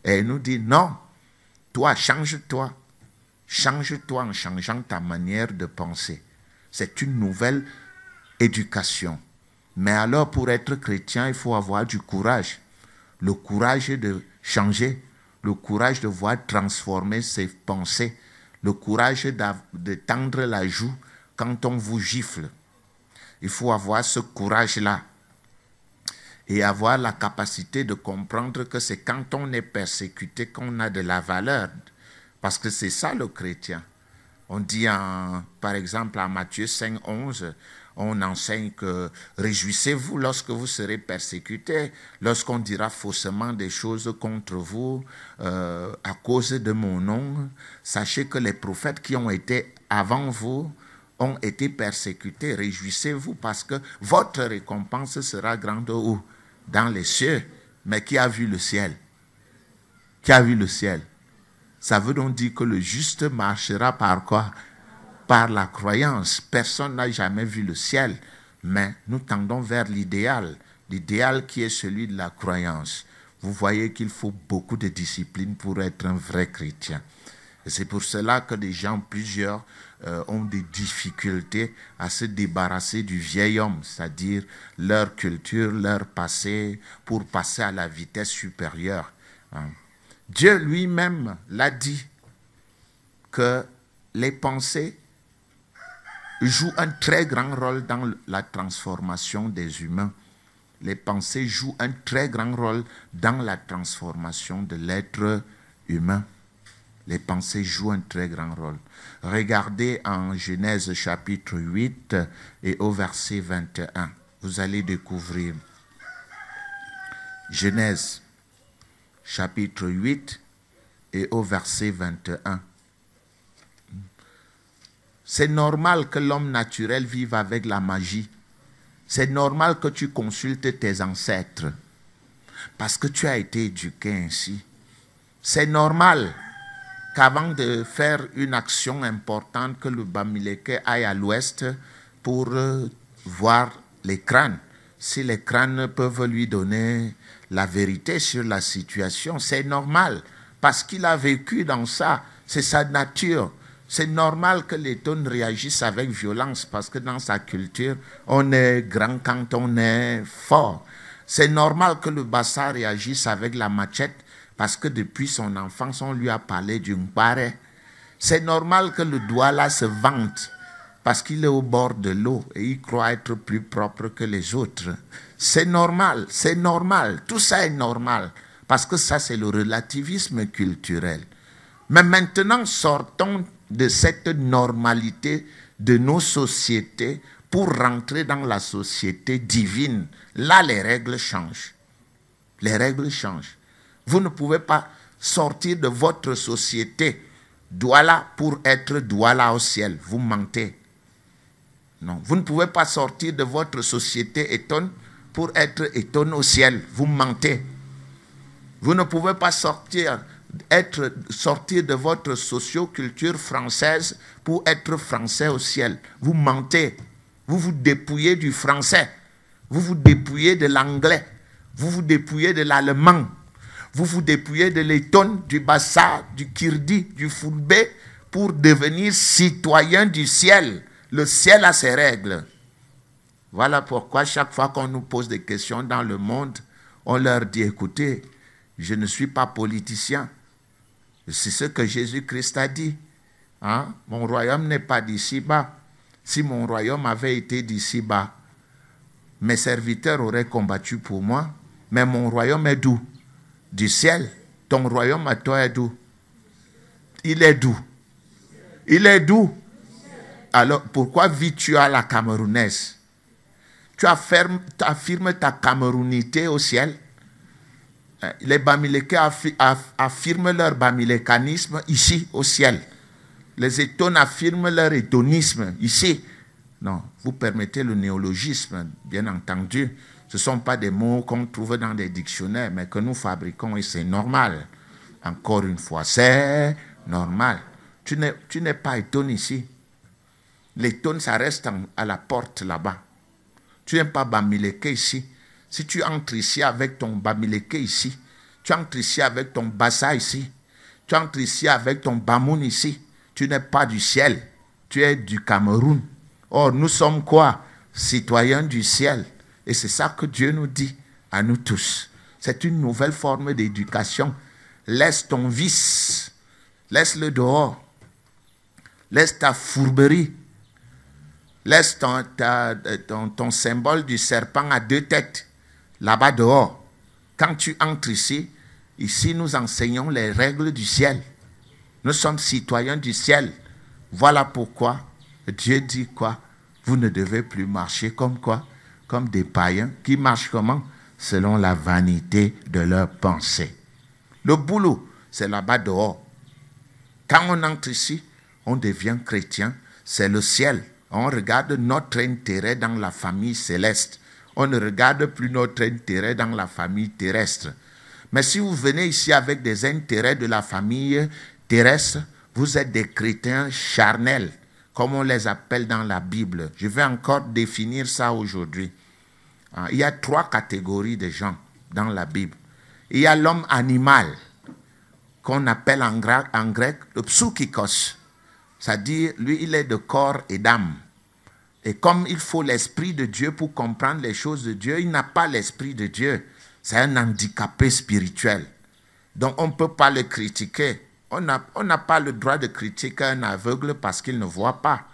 Et il nous dit, non, toi, change-toi. Change-toi en changeant ta manière de penser. C'est une nouvelle éducation. Mais alors, pour être chrétien, il faut avoir du courage. Le courage de changer, le courage de voir transformer ses pensées, le courage de tendre la joue quand on vous gifle. Il faut avoir ce courage-là et avoir la capacité de comprendre que c'est quand on est persécuté qu'on a de la valeur. Parce que c'est ça le chrétien. On dit, par exemple, en Matthieu 5, 11, on enseigne que réjouissez-vous lorsque vous serez persécutés, lorsqu'on dira faussement des choses contre vous à cause de mon nom. Sachez que les prophètes qui ont été avant vous ont été persécutés. Réjouissez-vous parce que votre récompense sera grande où? Dans les cieux. Mais qui a vu le ciel? Qui a vu le ciel? Ça veut donc dire que le juste marchera par quoi? Par la croyance. Personne n'a jamais vu le ciel, mais nous tendons vers l'idéal qui est celui de la croyance. Vous voyez qu'il faut beaucoup de discipline pour être un vrai chrétien. Et c'est pour cela que des gens, plusieurs, ont des difficultés à se débarrasser du vieil homme, c'est-à-dire leur culture, leur passé, pour passer à la vitesse supérieure. Dieu lui-même l'a dit que les pensées jouent un très grand rôle dans la transformation des humains. Les pensées jouent un très grand rôle dans la transformation de l'être humain. Les pensées jouent un très grand rôle. Regardez en Genèse chapitre 8 et au verset 21. Vous allez découvrir. Genèse chapitre 8 et au verset 21. C'est normal que l'homme naturel vive avec la magie. C'est normal que tu consultes tes ancêtres parce que tu as été éduqué ainsi. C'est normal qu'avant de faire une action importante, que le Bamileke aille à l'ouest pour voir les crânes. Si les crânes peuvent lui donner la vérité sur la situation, c'est normal parce qu'il a vécu dans ça. C'est sa nature. C'est normal que les tonnes réagissent avec violence parce que dans sa culture, on est grand quand on est fort. C'est normal que le Bassa réagisse avec la machette parce que depuis son enfance, on lui a parlé d'une parée. C'est normal que le Douala se vante parce qu'il est au bord de l'eau et il croit être plus propre que les autres. C'est normal, c'est normal. Tout ça est normal parce que ça, c'est le relativisme culturel. Mais maintenant, sortons de cette normalité de nos sociétés pour rentrer dans la société divine. Là, les règles changent. Les règles changent. Vous ne pouvez pas sortir de votre société Douala pour être Douala au ciel. Vous mentez. Non, vous ne pouvez pas sortir de votre société Eton pour être étonné au ciel. Vous mentez. Vous ne pouvez pas sortir de votre socioculture française pour être français au ciel. Vous mentez. Vous vous dépouillez du français. Vous vous dépouillez de l'anglais. Vous vous dépouillez de l'allemand. Vous vous dépouillez de l'éton, du bassa, du kirdi, du foulbé pour devenir citoyen du ciel. Le ciel a ses règles. Voilà pourquoi chaque fois qu'on nous pose des questions dans le monde, on leur dit, écoutez, je ne suis pas politicien. C'est ce que Jésus-Christ a dit. Hein? Mon royaume n'est pas d'ici-bas. Si mon royaume avait été d'ici-bas, mes serviteurs auraient combattu pour moi. Mais mon royaume est d'où? Du ciel. Ton royaume à toi est d'où? Il est d'où? Il est d'où? Alors, pourquoi vis-tu à la camerounaise? Tu affirmes ta camerounité au ciel. Les Bamilékais affirment leur bamilékanisme ici, au ciel. Les Étones affirment leur étonisme ici. Non, vous permettez le néologisme, bien entendu. Ce ne sont pas des mots qu'on trouve dans des dictionnaires, mais que nous fabriquons et c'est normal. Encore une fois, c'est normal. Tu n'es pas étonne ici. L'étonne, ça reste à la porte là-bas. Tu n'es pas Bamiléké ici. Si tu entres ici avec ton Bamiléké ici, tu entres ici avec ton Bassa ici, tu entres ici avec ton Bamoun ici, tu n'es pas du ciel, tu es du Cameroun. Or, nous sommes quoi? Citoyens du ciel. Et c'est ça que Dieu nous dit à nous tous. C'est une nouvelle forme d'éducation. Laisse ton vice, laisse-le dehors. Laisse ta fourberie. Laisse ton symbole du serpent à deux têtes, là-bas dehors. Quand tu entres ici, nous enseignons les règles du ciel. Nous sommes citoyens du ciel. Voilà pourquoi Dieu dit quoi? Vous ne devez plus marcher comme quoi? Comme des païens qui marchent comment? Selon la vanité de leurs pensées. Le boulot, c'est là-bas dehors. Quand on entre ici, on devient chrétien, c'est le ciel. On regarde notre intérêt dans la famille céleste. On ne regarde plus notre intérêt dans la famille terrestre. Mais si vous venez ici avec des intérêts de la famille terrestre, vous êtes des chrétiens charnels, comme on les appelle dans la Bible. Je vais encore définir ça aujourd'hui. Il y a 3 catégories de gens dans la Bible. Il y a l'homme animal, qu'on appelle en grec le psychikos. C'est-à-dire, lui, il est de corps et d'âme. Et comme il faut l'Esprit de Dieu pour comprendre les choses de Dieu, il n'a pas l'Esprit de Dieu. C'est un handicapé spirituel. Donc, on ne peut pas le critiquer. On n'a pas le droit de critiquer un aveugle parce qu'il ne voit pas.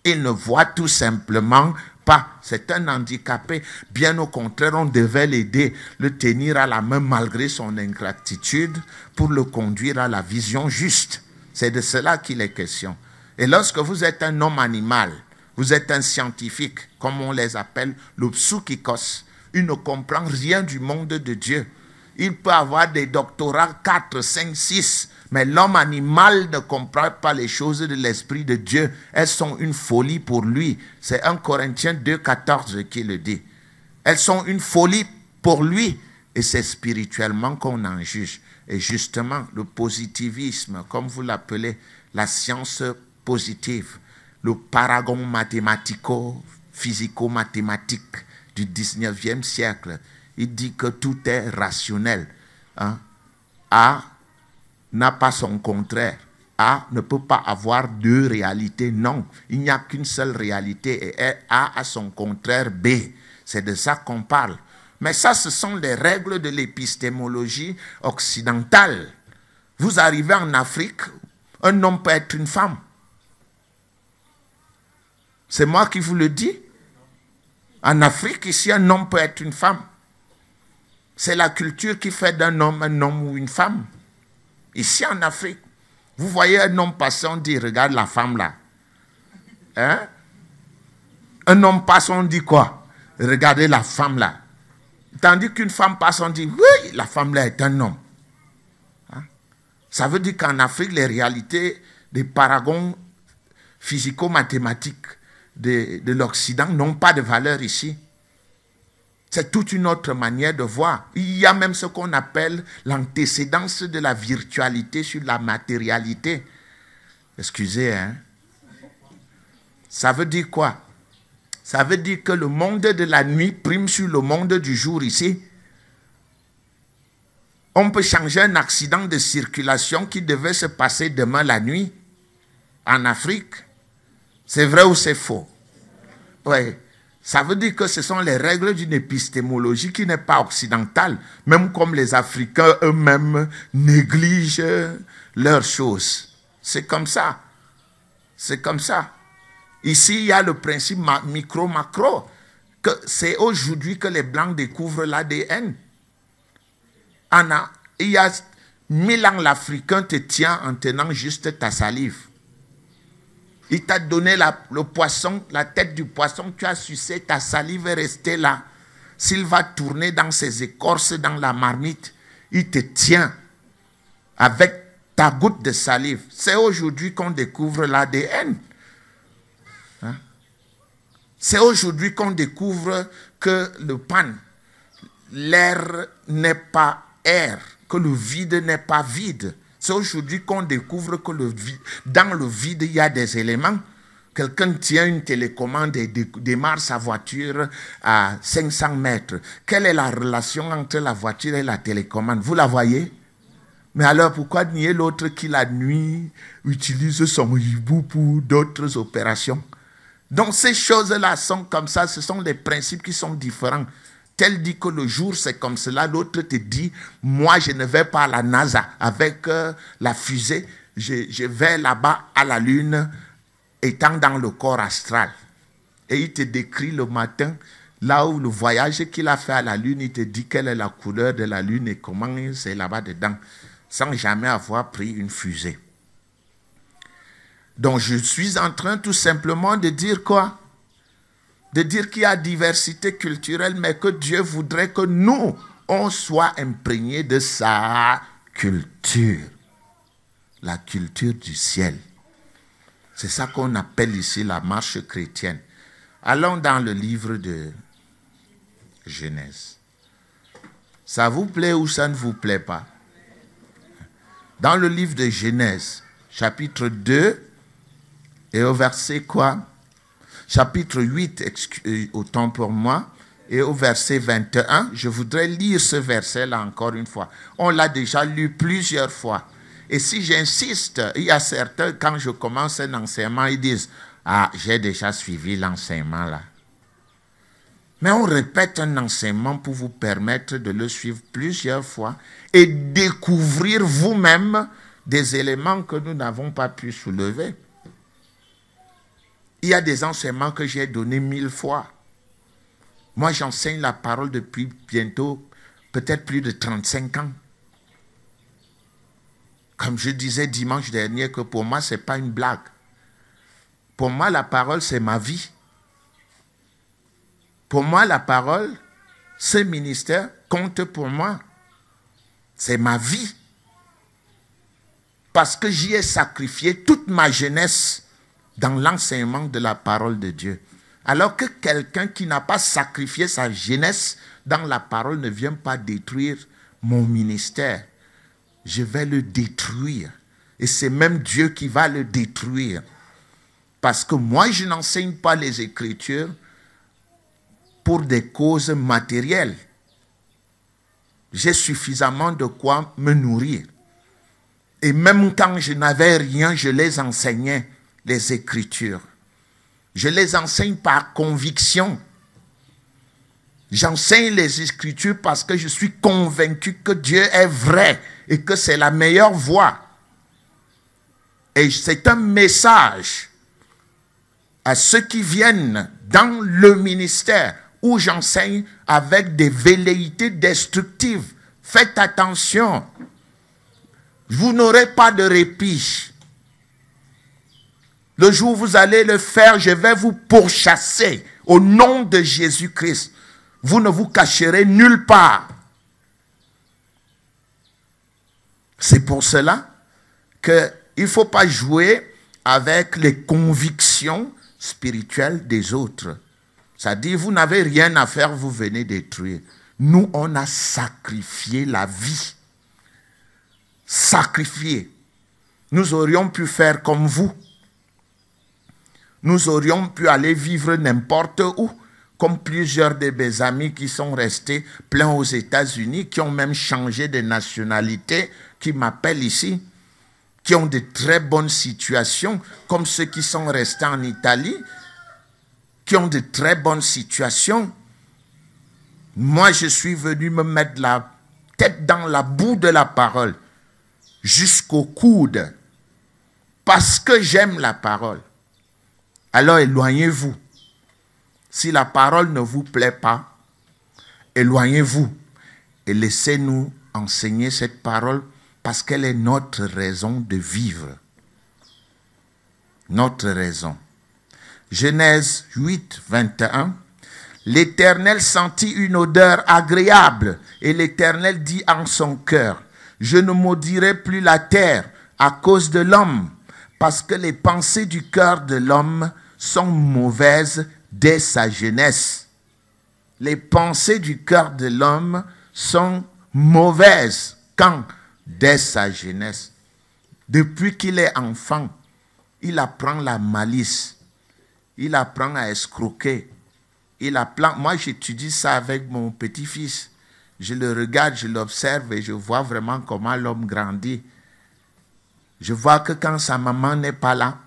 Il ne voit tout simplement pas. C'est un handicapé. Bien au contraire, on devait l'aider, le tenir à la main malgré son ingratitude pour le conduire à la vision juste. C'est de cela qu'il est question. Et lorsque vous êtes un homme animal, vous êtes un scientifique, comme on les appelle, le psychikos. Il ne comprend rien du monde de Dieu. Il peut avoir des doctorats 4, 5, 6, mais l'homme animal ne comprend pas les choses de l'Esprit de Dieu. Elles sont une folie pour lui. C'est 1 Corinthiens 2, 14 qui le dit. Elles sont une folie pour lui. Et c'est spirituellement qu'on en juge. Et justement, le positivisme, comme vous l'appelez, la science positive, le paragon mathématico-physico-mathématique du 19e siècle, il dit que tout est rationnel. Hein? A n'a pas son contraire. A ne peut pas avoir 2 réalités. Non, il n'y a qu'une seule réalité et A a son contraire B. C'est de ça qu'on parle. Mais ça, ce sont les règles de l'épistémologie occidentale. Vous arrivez en Afrique, un homme peut être une femme. C'est moi qui vous le dis. En Afrique, ici, un homme peut être une femme. C'est la culture qui fait d'un homme un homme ou une femme. Ici, en Afrique, vous voyez un homme passer, on dit, regarde la femme là. Hein? Un homme passe, on dit quoi? Regardez la femme là. Tandis qu'une femme passe, on dit, oui, la femme là est un homme. Hein? Ça veut dire qu'en Afrique, les réalités des paragons physico-mathématiques de l'Occident n'ont pas de valeur ici. C'est toute une autre manière de voir. Il y a même ce qu'on appelle l'antécédence de la virtualité sur la matérialité. Excusez, hein. Ça veut dire quoi? Ça veut dire que le monde de la nuit prime sur le monde du jour ici. On peut changer un accident de circulation qui devait se passer demain la nuit en Afrique. C'est vrai ou c'est faux? Oui. Ça veut dire que ce sont les règles d'une épistémologie qui n'est pas occidentale, même comme les Africains eux-mêmes négligent leurs choses. C'est comme ça. C'est comme ça. Ici, il y a le principe micro-macro. C'est aujourd'hui que les Blancs découvrent l'ADN. Il y a 1000 ans, l'Africain te tient en tenant juste ta salive. Il t'a donné le poisson, la tête du poisson, tu as sucé, ta salive est restée là. S'il va tourner dans ses écorces, dans la marmite, il te tient avec ta goutte de salive. C'est aujourd'hui qu'on découvre l'ADN. Hein? C'est aujourd'hui qu'on découvre que le pan, l'air n'est pas air, que le vide n'est pas vide. C'est aujourd'hui qu'on découvre que dans le vide, il y a des éléments. Quelqu'un tient une télécommande et démarre sa voiture à 500 mètres. Quelle est la relation entre la voiture et la télécommande? Vous la voyez? Mais alors, pourquoi nier l'autre qui, la nuit, utilise son hibou pour d'autres opérations? Donc, ces choses-là sont comme ça. Ce sont des principes qui sont différents. Tel dit que le jour c'est comme cela, l'autre te dit, moi je ne vais pas à la NASA avec la fusée, je vais là-bas à la Lune, étant dans le corps astral. Et il te décrit le matin, là où le voyage qu'il a fait à la Lune, il te dit quelle est la couleur de la Lune et comment c'est là-bas dedans, sans jamais avoir pris une fusée. Donc je suis en train tout simplement de dire quoi? De dire qu'il y a diversité culturelle, mais que Dieu voudrait que nous, on soit imprégnés de sa culture. La culture du ciel. C'est ça qu'on appelle ici la marche chrétienne. Allons dans le livre de Genèse. Ça vous plaît ou ça ne vous plaît pas? Dans le livre de Genèse, chapitre 2, et au verset quoi? Chapitre 8, autant pour moi, et au verset 21, je voudrais lire ce verset-là encore une fois. On l'a déjà lu plusieurs fois. Et si j'insiste, il y a certains, quand je commence un enseignement, ils disent, ah, j'ai déjà suivi l'enseignement là. Mais on répète un enseignement pour vous permettre de le suivre plusieurs fois et découvrir vous-même des éléments que nous n'avons pas pu soulever. Il y a des enseignements que j'ai donnés 1000 fois. Moi, j'enseigne la parole depuis bientôt, peut-être plus de 35 ans. Comme je disais dimanche dernier, que pour moi, ce n'est pas une blague. Pour moi, la parole, c'est ma vie. Pour moi, la parole, ce ministère compte pour moi. C'est ma vie. Parce que j'y ai sacrifié toute ma jeunesse dans l'enseignement de la parole de Dieu. Alors que quelqu'un qui n'a pas sacrifié sa jeunesse dans la parole ne vient pas détruire mon ministère. Je vais le détruire. Et c'est même Dieu qui va le détruire. Parce que moi, je n'enseigne pas les Écritures pour des causes matérielles. J'ai suffisamment de quoi me nourrir. Et même quand je n'avais rien, je les enseignais. Les Écritures. Je les enseigne par conviction. J'enseigne les Écritures parce que je suis convaincu que Dieu est vrai et que c'est la meilleure voie. Et c'est un message à ceux qui viennent dans le ministère où j'enseigne avec des velléités destructives. Faites attention. Vous n'aurez pas de répit. Le jour où vous allez le faire, je vais vous pourchasser au nom de Jésus-Christ. Vous ne vous cacherez nulle part. C'est pour cela qu'il ne faut pas jouer avec les convictions spirituelles des autres. Ça dit, vous n'avez rien à faire, vous venez détruire. Nous, on a sacrifié la vie. Sacrifié. Nous aurions pu faire comme vous. Nous aurions pu aller vivre n'importe où, comme plusieurs de mes amis qui sont restés pleins aux États-Unis, qui ont même changé de nationalité, qui m'appellent ici, qui ont de très bonnes situations, comme ceux qui sont restés en Italie, qui ont de très bonnes situations. Moi, je suis venu me mettre la tête dans la boue de la parole, jusqu'au coude, parce que j'aime la parole. Alors éloignez-vous. Si la parole ne vous plaît pas, éloignez-vous et laissez-nous enseigner cette parole parce qu'elle est notre raison de vivre. Notre raison. Genèse 8, 21. L'Éternel sentit une odeur agréable et l'Éternel dit en son cœur, je ne maudirai plus la terre à cause de l'homme, parce que les pensées du cœur de l'homme sont mauvaises dès sa jeunesse. Les pensées du cœur de l'homme sont mauvaises quand? Dès sa jeunesse. Depuis qu'il est enfant, il apprend la malice. Il apprend à escroquer. Moi, j'étudie ça avec mon petit-fils. Je le regarde, je l'observe et je vois vraiment comment l'homme grandit. Je vois que quand sa maman n'est pas là,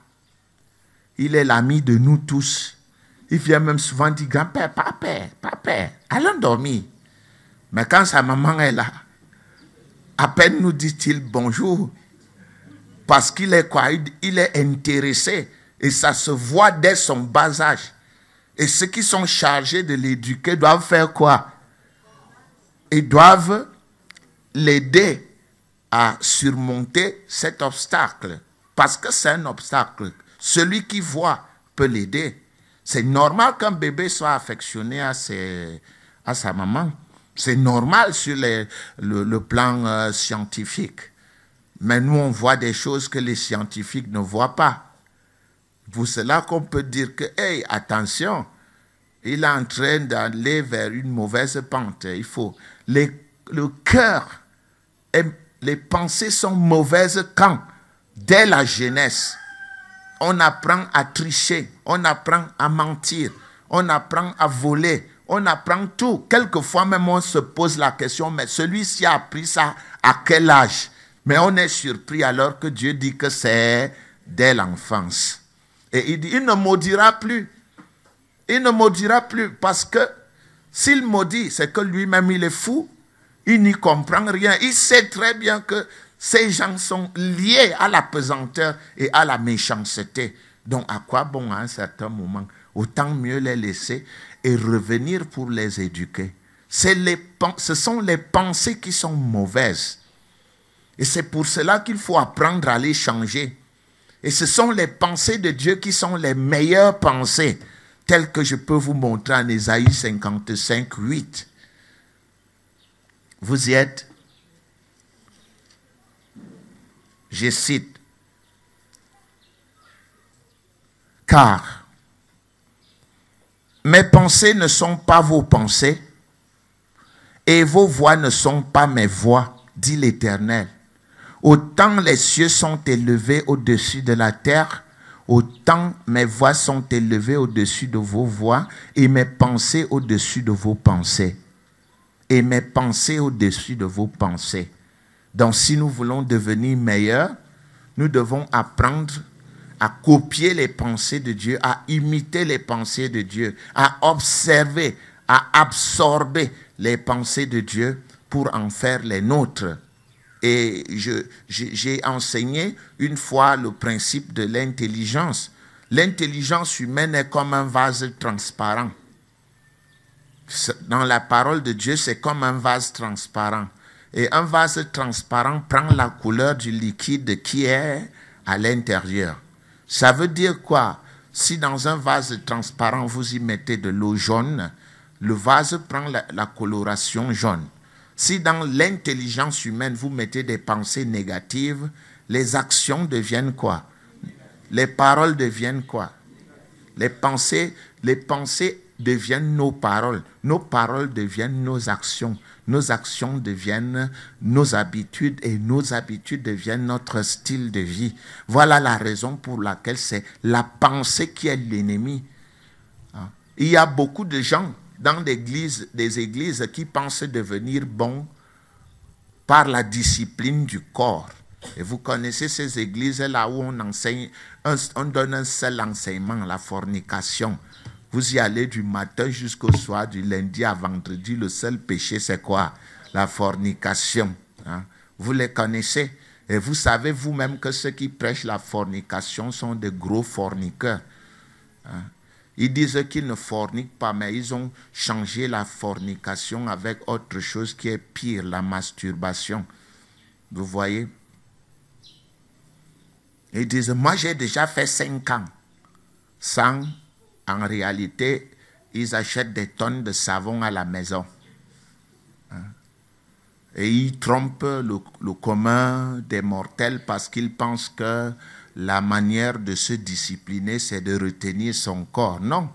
il est l'ami de nous tous. Il vient même souvent dire, grand-père, papa, allons dormir. Mais quand sa maman est là, à peine nous dit-il bonjour. Parce qu'il est quoi? Il est intéressé. Et ça se voit dès son bas âge. Et ceux qui sont chargés de l'éduquer doivent faire quoi? Ils doivent l'aider à surmonter cet obstacle. Parce que c'est un obstacle. Celui qui voit peut l'aider. C'est normal qu'un bébé soit affectionné à sa maman. C'est normal sur le plan scientifique. Mais nous, on voit des choses que les scientifiques ne voient pas. Pour cela qu'on peut dire que, hey, attention, il est en train d'aller vers une mauvaise pente. Il faut. Le cœur, les pensées sont mauvaises quand? Dès la jeunesse. On apprend à tricher, on apprend à mentir, on apprend à voler, on apprend tout. Quelquefois même on se pose la question, mais celui-ci a appris ça à quel âge? Mais on est surpris alors que Dieu dit que c'est dès l'enfance. Et il dit, il ne maudira plus. Il ne maudira plus parce que s'il maudit, c'est que lui-même il est fou. Il n'y comprend rien. Il sait très bien que ces gens sont liés à la pesanteur et à la méchanceté. Donc à quoi bon à un certain moment? Autant mieux les laisser et revenir pour les éduquer. Ce sont les pensées qui sont mauvaises. Et c'est pour cela qu'il faut apprendre à les changer. Et ce sont les pensées de Dieu qui sont les meilleures pensées, telles que je peux vous montrer en Ésaïe 55, 8. Vous y êtes? Je cite. Car mes pensées ne sont pas vos pensées et vos voix ne sont pas mes voix, dit l'Éternel. Autant les cieux sont élevés au-dessus de la terre, autant mes voix sont élevées au-dessus de vos voix et mes pensées au-dessus de vos pensées. Et mes pensées au-dessus de vos pensées. Donc si nous voulons devenir meilleurs, nous devons apprendre à copier les pensées de Dieu, à imiter les pensées de Dieu, à observer, à absorber les pensées de Dieu pour en faire les nôtres. Et j'ai enseigné une fois le principe de l'intelligence. L'intelligence humaine est comme un vase transparent. Dans la parole de Dieu, c'est comme un vase transparent. Et un vase transparent prend la couleur du liquide qui est à l'intérieur. Ça veut dire quoi? Si dans un vase transparent, vous y mettez de l'eau jaune, le vase prend la coloration jaune. Si dans l'intelligence humaine, vous mettez des pensées négatives, les actions deviennent quoi? Les paroles deviennent quoi? Les pensées deviennent nos paroles deviennent nos actions deviennent nos habitudes et nos habitudes deviennent notre style de vie. Voilà la raison pour laquelle c'est la pensée qui est l'ennemi. Il y a beaucoup de gens dans des églises qui pensent devenir bons par la discipline du corps. Et vous connaissez ces églises-là où on donne un seul enseignement, la fornication. Vous y allez du matin jusqu'au soir, du lundi à vendredi. Le seul péché, c'est quoi? La fornication. Vous les connaissez. Et vous savez vous-même que ceux qui prêchent la fornication sont de gros forniqueurs. Ils disent qu'ils ne forniquent pas, mais ils ont changé la fornication avec autre chose qui est pire, la masturbation. Vous voyez? Ils disent, moi j'ai déjà fait 5 ans. Sans, en réalité, ils achètent des tonnes de savon à la maison. Et ils trompent le commun des mortels parce qu'ils pensent que la manière de se discipliner, c'est de retenir son corps. Non,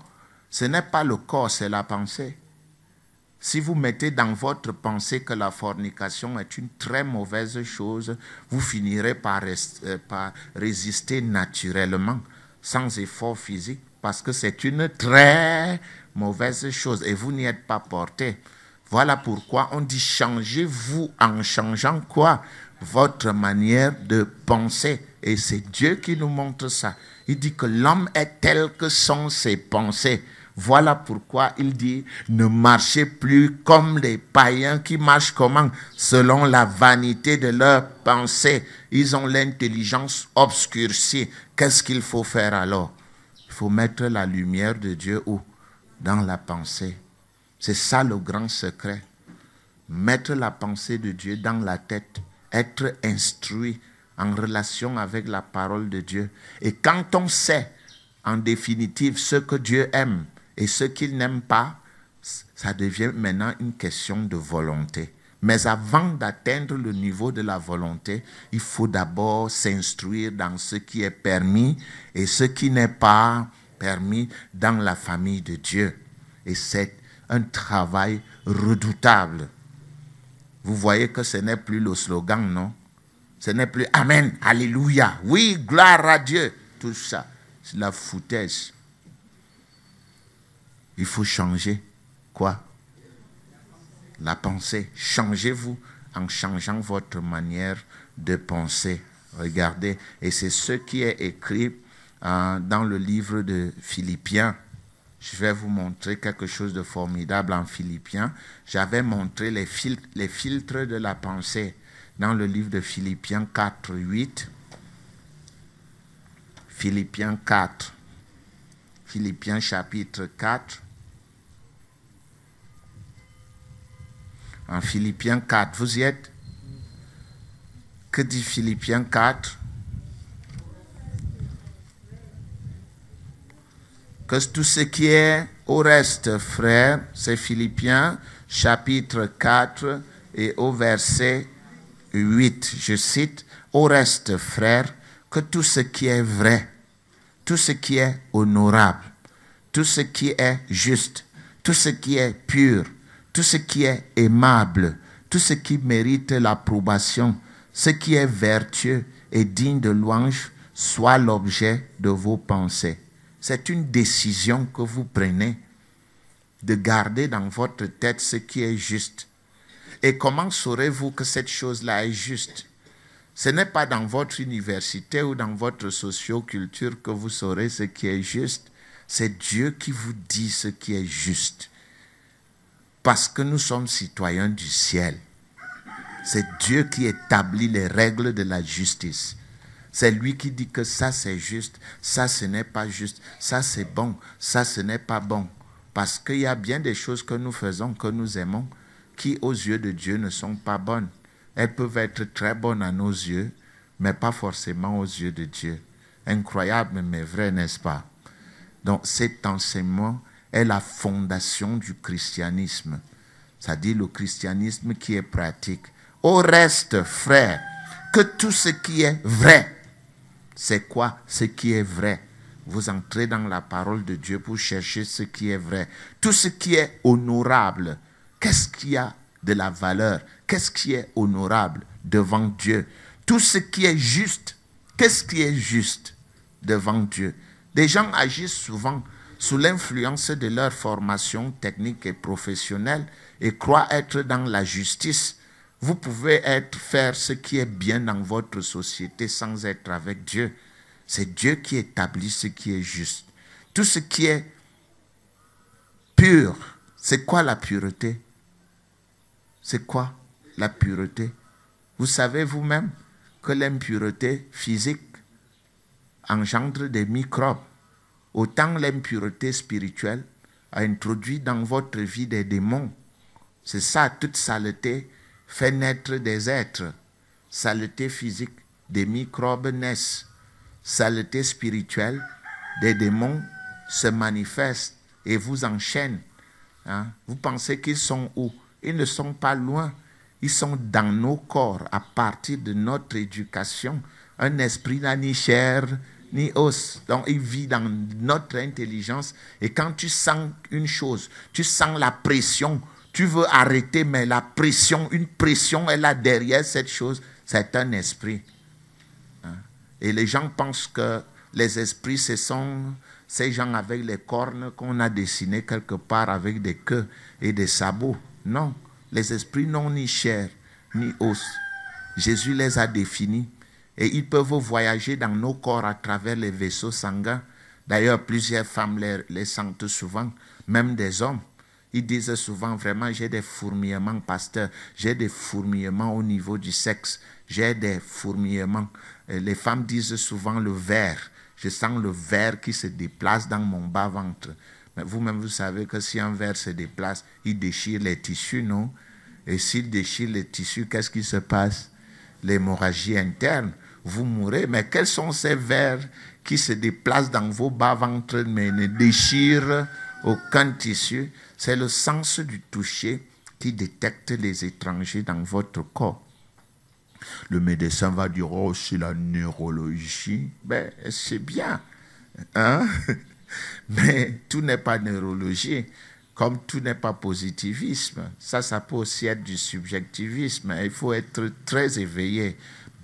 ce n'est pas le corps, c'est la pensée. Si vous mettez dans votre pensée que la fornication est une très mauvaise chose, vous finirez par résister naturellement, sans effort physique, parce que c'est une très mauvaise chose et vous n'y êtes pas porté. Voilà pourquoi on dit changez-vous en changeant quoi? Votre manière de penser. Et c'est Dieu qui nous montre ça. Il dit que l'homme est tel que sont ses pensées. Voilà pourquoi il dit ne marchez plus comme les païens qui marchent comment? Selon la vanité de leurs pensées. Ils ont l'intelligence obscurcie. Qu'est-ce qu'il faut faire alors? Il faut mettre la lumière de Dieu où? Dans la pensée. C'est ça le grand secret. Mettre la pensée de Dieu dans la tête. Être instruit en relation avec la parole de Dieu. Et quand on sait, en définitive, ce que Dieu aime et ce qu'il n'aime pas, ça devient maintenant une question de volonté. Mais avant d'atteindre le niveau de la volonté, il faut d'abord s'instruire dans ce qui est permis et ce qui n'est pas permis dans la famille de Dieu. Et c'est un travail redoutable. Vous voyez que ce n'est plus le slogan, non? Ce n'est plus Amen, Alléluia, oui, gloire à Dieu. Tout ça, c'est la foutaise. Il faut changer quoi? La pensée. Changez-vous en changeant votre manière de penser. Regardez, et c'est ce qui est écrit dans le livre de Philippiens. Je vais vous montrer quelque chose de formidable en Philippiens. J'avais montré les filtres de la pensée dans le livre de Philippiens 4, 8. Philippiens 4. Philippiens chapitre 4. En Philippiens 4, vous y êtes? Que dit Philippiens 4? Que tout ce qui est au reste, frères, c'est Philippiens chapitre 4 et au verset 8. Je cite, au reste, frères, que tout ce qui est vrai, tout ce qui est honorable, tout ce qui est juste, tout ce qui est pur, tout ce qui est aimable, tout ce qui mérite l'approbation, ce qui est vertueux et digne de louange, soit l'objet de vos pensées. C'est une décision que vous prenez de garder dans votre tête ce qui est juste. Et comment saurez-vous que cette chose-là est juste? Ce n'est pas dans votre université ou dans votre socioculture que vous saurez ce qui est juste. C'est Dieu qui vous dit ce qui est juste. Parce que nous sommes citoyens du ciel. C'est Dieu qui établit les règles de la justice. C'est lui qui dit que ça c'est juste, ça ce n'est pas juste, ça c'est bon, ça ce n'est pas bon. Parce qu'il y a bien des choses que nous faisons, que nous aimons, qui aux yeux de Dieu ne sont pas bonnes. Elles peuvent être très bonnes à nos yeux, mais pas forcément aux yeux de Dieu. Incroyable mais vrai, n'est-ce pas? Donc cet enseignement est la fondation du christianisme. C'est-à-dire le christianisme qui est pratique. Au reste, frères, que tout ce qui est vrai, c'est quoi ce qui est vrai? Vous entrez dans la parole de Dieu pour chercher ce qui est vrai. Tout ce qui est honorable, qu'est-ce qui a de la valeur? Qu'est-ce qui est honorable devant Dieu? Tout ce qui est juste, qu'est-ce qui est juste devant Dieu? Des gens agissent souvent sous l'influence de leur formation technique et professionnelle et croient être dans la justice. Vous pouvez faire ce qui est bien dans votre société sans être avec Dieu. C'est Dieu qui établit ce qui est juste. Tout ce qui est pur, c'est quoi la pureté? C'est quoi la pureté? Vous savez vous-même que l'impureté physique engendre des microbes. Autant l'impureté spirituelle a introduit dans votre vie des démons. C'est ça, toute saleté fait naître des êtres. Saleté physique, des microbes naissent. Saleté spirituelle, des démons se manifestent et vous enchaînent. Hein? Vous pensez qu'ils sont où? Ils ne sont pas loin. Ils sont dans nos corps à partir de notre éducation. Un esprit n'a ni chair ni os. Donc il vit dans notre intelligence. Et quand tu sens une chose, tu sens la pression, tu veux arrêter, mais la pression, une pression est là derrière cette chose, c'est un esprit. Hein? Et les gens pensent que les esprits, ce sont ces gens avec les cornes qu'on a dessinés quelque part avec des queues et des sabots. Non, les esprits n'ont ni chair ni os. Jésus les a définis et ils peuvent voyager dans nos corps à travers les vaisseaux sanguins. D'ailleurs, plusieurs femmes les sentent souvent, même des hommes. Ils disent souvent, vraiment, j'ai des fourmillements, pasteur, j'ai des fourmillements au niveau du sexe, j'ai des fourmillements. Les femmes disent souvent le ver. Je sens le ver qui se déplace dans mon bas-ventre. Mais vous-même, vous savez que si un ver se déplace, il déchire les tissus, non? Et s'il déchire les tissus, qu'est-ce qui se passe? L'hémorragie interne. Vous mourrez. Mais quels sont ces vers qui se déplacent dans vos bas-ventres mais ne déchirent aucun tissu? C'est le sens du toucher qui détecte les étrangers dans votre corps. Le médecin va dire, oh, c'est la neurologie. Ben, c'est bien. Hein? Mais tout n'est pas neurologie. Comme tout n'est pas positivisme. Ça peut aussi être du subjectivisme. Il faut être très éveillé.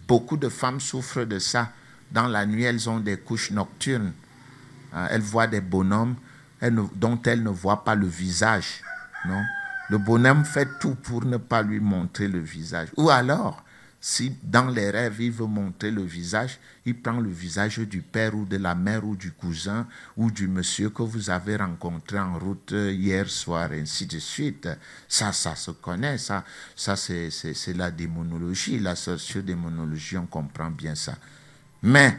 Beaucoup de femmes souffrent de ça. Dans la nuit, elles ont des couches nocturnes. Elles voient des bonhommes dont elles ne voient pas le visage. Non? Le bonhomme fait tout pour ne pas lui montrer le visage. Ou alors, si dans les rêves, il veut montrer le visage, il prend le visage du père ou de la mère ou du cousin ou du monsieur que vous avez rencontré en route hier soir, ainsi de suite. Ça se connaît. Ça c'est la démonologie, la sociodémonologie, on comprend bien ça. Mais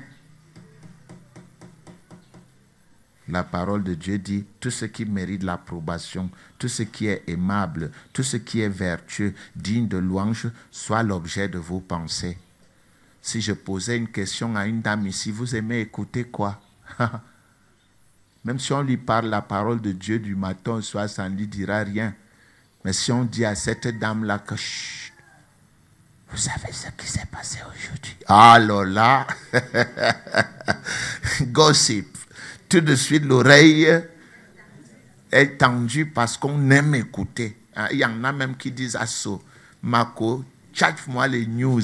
la parole de Dieu dit, tout ce qui mérite l'approbation, tout ce qui est aimable, tout ce qui est vertueux, digne de louange, soit l'objet de vos pensées. Si je posais une question à une dame ici, vous aimez écouter quoi? Même si on lui parle la parole de Dieu du matin au soir, ça ne lui dira rien. Mais si on dit à cette dame-là que, chut, vous savez ce qui s'est passé aujourd'hui? Alors là, gossip. Tout de suite, l'oreille est tendue parce qu'on aime écouter. Il y en a même qui disent à So, Marco, chatte-moi les news.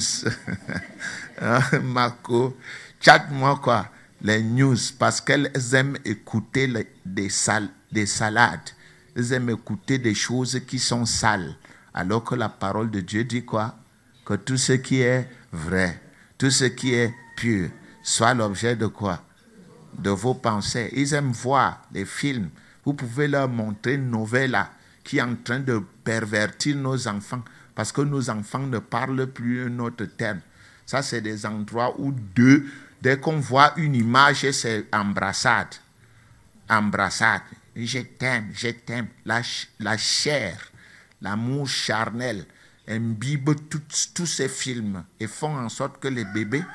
Marco, chatte-moi quoi? Les news. Parce qu'elles aiment écouter des salades. Elles aiment écouter des choses qui sont sales. Alors que la parole de Dieu dit quoi? Que tout ce qui est vrai, tout ce qui est pur, soit l'objet de quoi? De vos pensées. Ils aiment voir les films. Vous pouvez leur montrer une novella qui est en train de pervertir nos enfants parce que nos enfants ne parlent plus un autre terme. Ça, c'est des endroits où dès qu'on voit une image, c'est embrassade. Embrassade. Je t'aime, je t'aime. La chair, l'amour charnel imbibe tous ces films et font en sorte que les bébés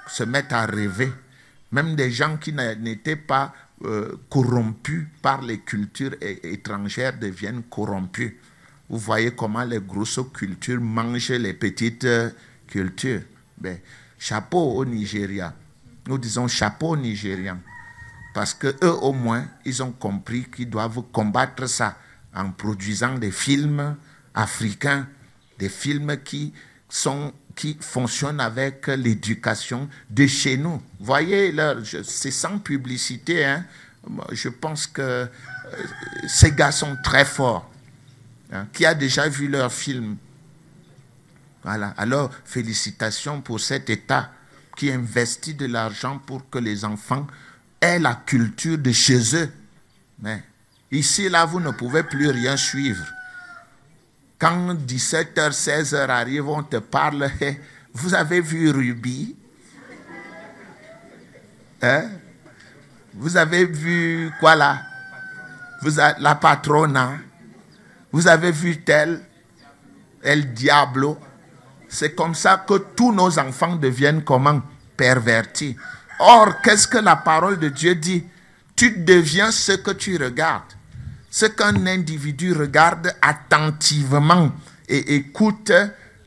se mettent à rêver. Même des gens qui n'étaient pas corrompus par les cultures étrangères deviennent corrompus. Vous voyez comment les grosses cultures mangent les petites cultures. Ben, chapeau au Nigeria. Nous disons chapeau au Nigérian. Parce que eux, au moins, ils ont compris qu'ils doivent combattre ça en produisant des films africains, des films qui fonctionnent avec l'éducation de chez nous. Voyez, c'est sans publicité, hein. Je pense que ces gars sont très forts. Hein. Qui a déjà vu leurs films? Voilà. Alors, félicitations pour cet État qui investit de l'argent pour que les enfants aient la culture de chez eux. Mais ici, là, vous ne pouvez plus rien suivre. Quand 17h, 16h arrive, on te parle, hey, vous avez vu Ruby? Hein? Vous avez vu quoi là? La Patrona? Vous avez vu tel? El Diablo? C'est comme ça que tous nos enfants deviennent comment? Pervertis. Or, qu'est-ce que la parole de Dieu dit? Tu deviens ce que tu regardes. Ce qu'un individu regarde attentivement et écoute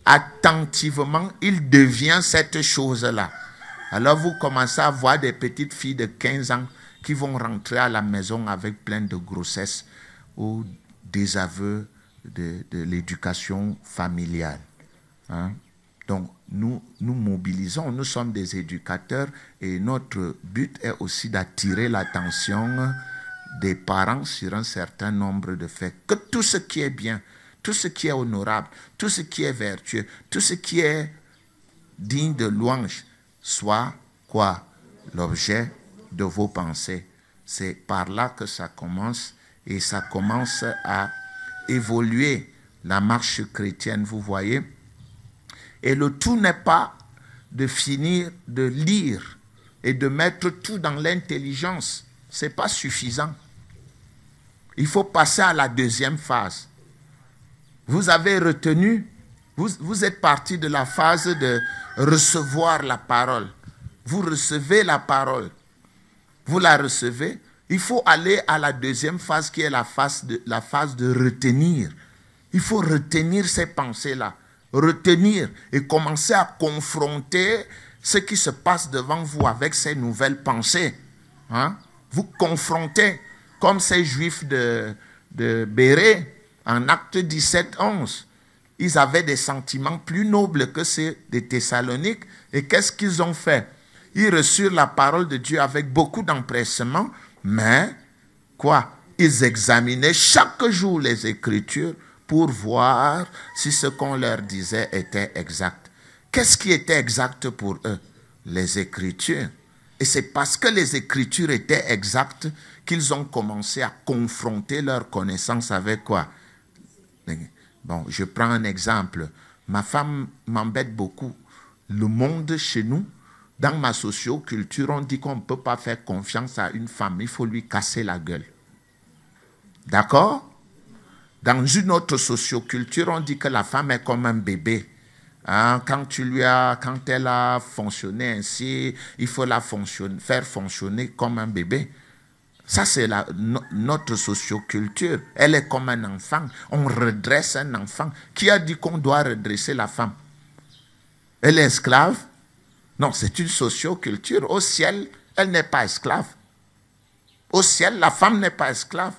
attentivement, il devient cette chose-là. Alors vous commencez à voir des petites filles de 15 ans qui vont rentrer à la maison avec plein de grossesses ou des aveux de l'éducation familiale. Hein? Donc, nous mobilisons, nous sommes des éducateurs et notre but est aussi d'attirer l'attention des parents sur un certain nombre de faits. Que tout ce qui est bien, tout ce qui est honorable, tout ce qui est vertueux, tout ce qui est digne de louange soit quoi? L'objet de vos pensées. C'est par là que ça commence et ça commence à évoluer la marche chrétienne, vous voyez. Et le tout n'est pas de finir de lire et de mettre tout dans l'intelligence. Ce n'est pas suffisant. Il faut passer à la deuxième phase. Vous avez retenu, vous êtes parti de la phase de recevoir la parole. Vous recevez la parole. Vous la recevez. Il faut aller à la deuxième phase qui est la phase de retenir. Il faut retenir ces pensées-là. Retenir et commencer à confronter ce qui se passe devant vous avec ces nouvelles pensées. Hein? Vous confrontez, comme ces juifs de Bérée, en Acte 17, 11. Ils avaient des sentiments plus nobles que ceux des Thessaloniques. Et qu'est-ce qu'ils ont fait? Ils reçurent la parole de Dieu avec beaucoup d'empressement, mais quoi? Ils examinaient chaque jour les Écritures pour voir si ce qu'on leur disait était exact. Qu'est-ce qui était exact pour eux? Les Écritures. Et c'est parce que les Écritures étaient exactes qu'ils ont commencé à confronter leur connaissance avec quoi? Bon, je prends un exemple. Ma femme m'embête beaucoup. Le monde chez nous, dans ma socioculture, on dit qu'on ne peut pas faire confiance à une femme. Il faut lui casser la gueule. D'accord? Dans une autre socioculture, on dit que la femme est comme un bébé. Hein, quand elle a fonctionné ainsi, il faut la faire fonctionner comme un bébé. Ça, c'est notre socioculture. Elle est comme un enfant. On redresse un enfant. Qui a dit qu'on doit redresser la femme? Elle est esclave? Non, c'est une socioculture. Au ciel, elle n'est pas esclave. Au ciel, la femme n'est pas esclave.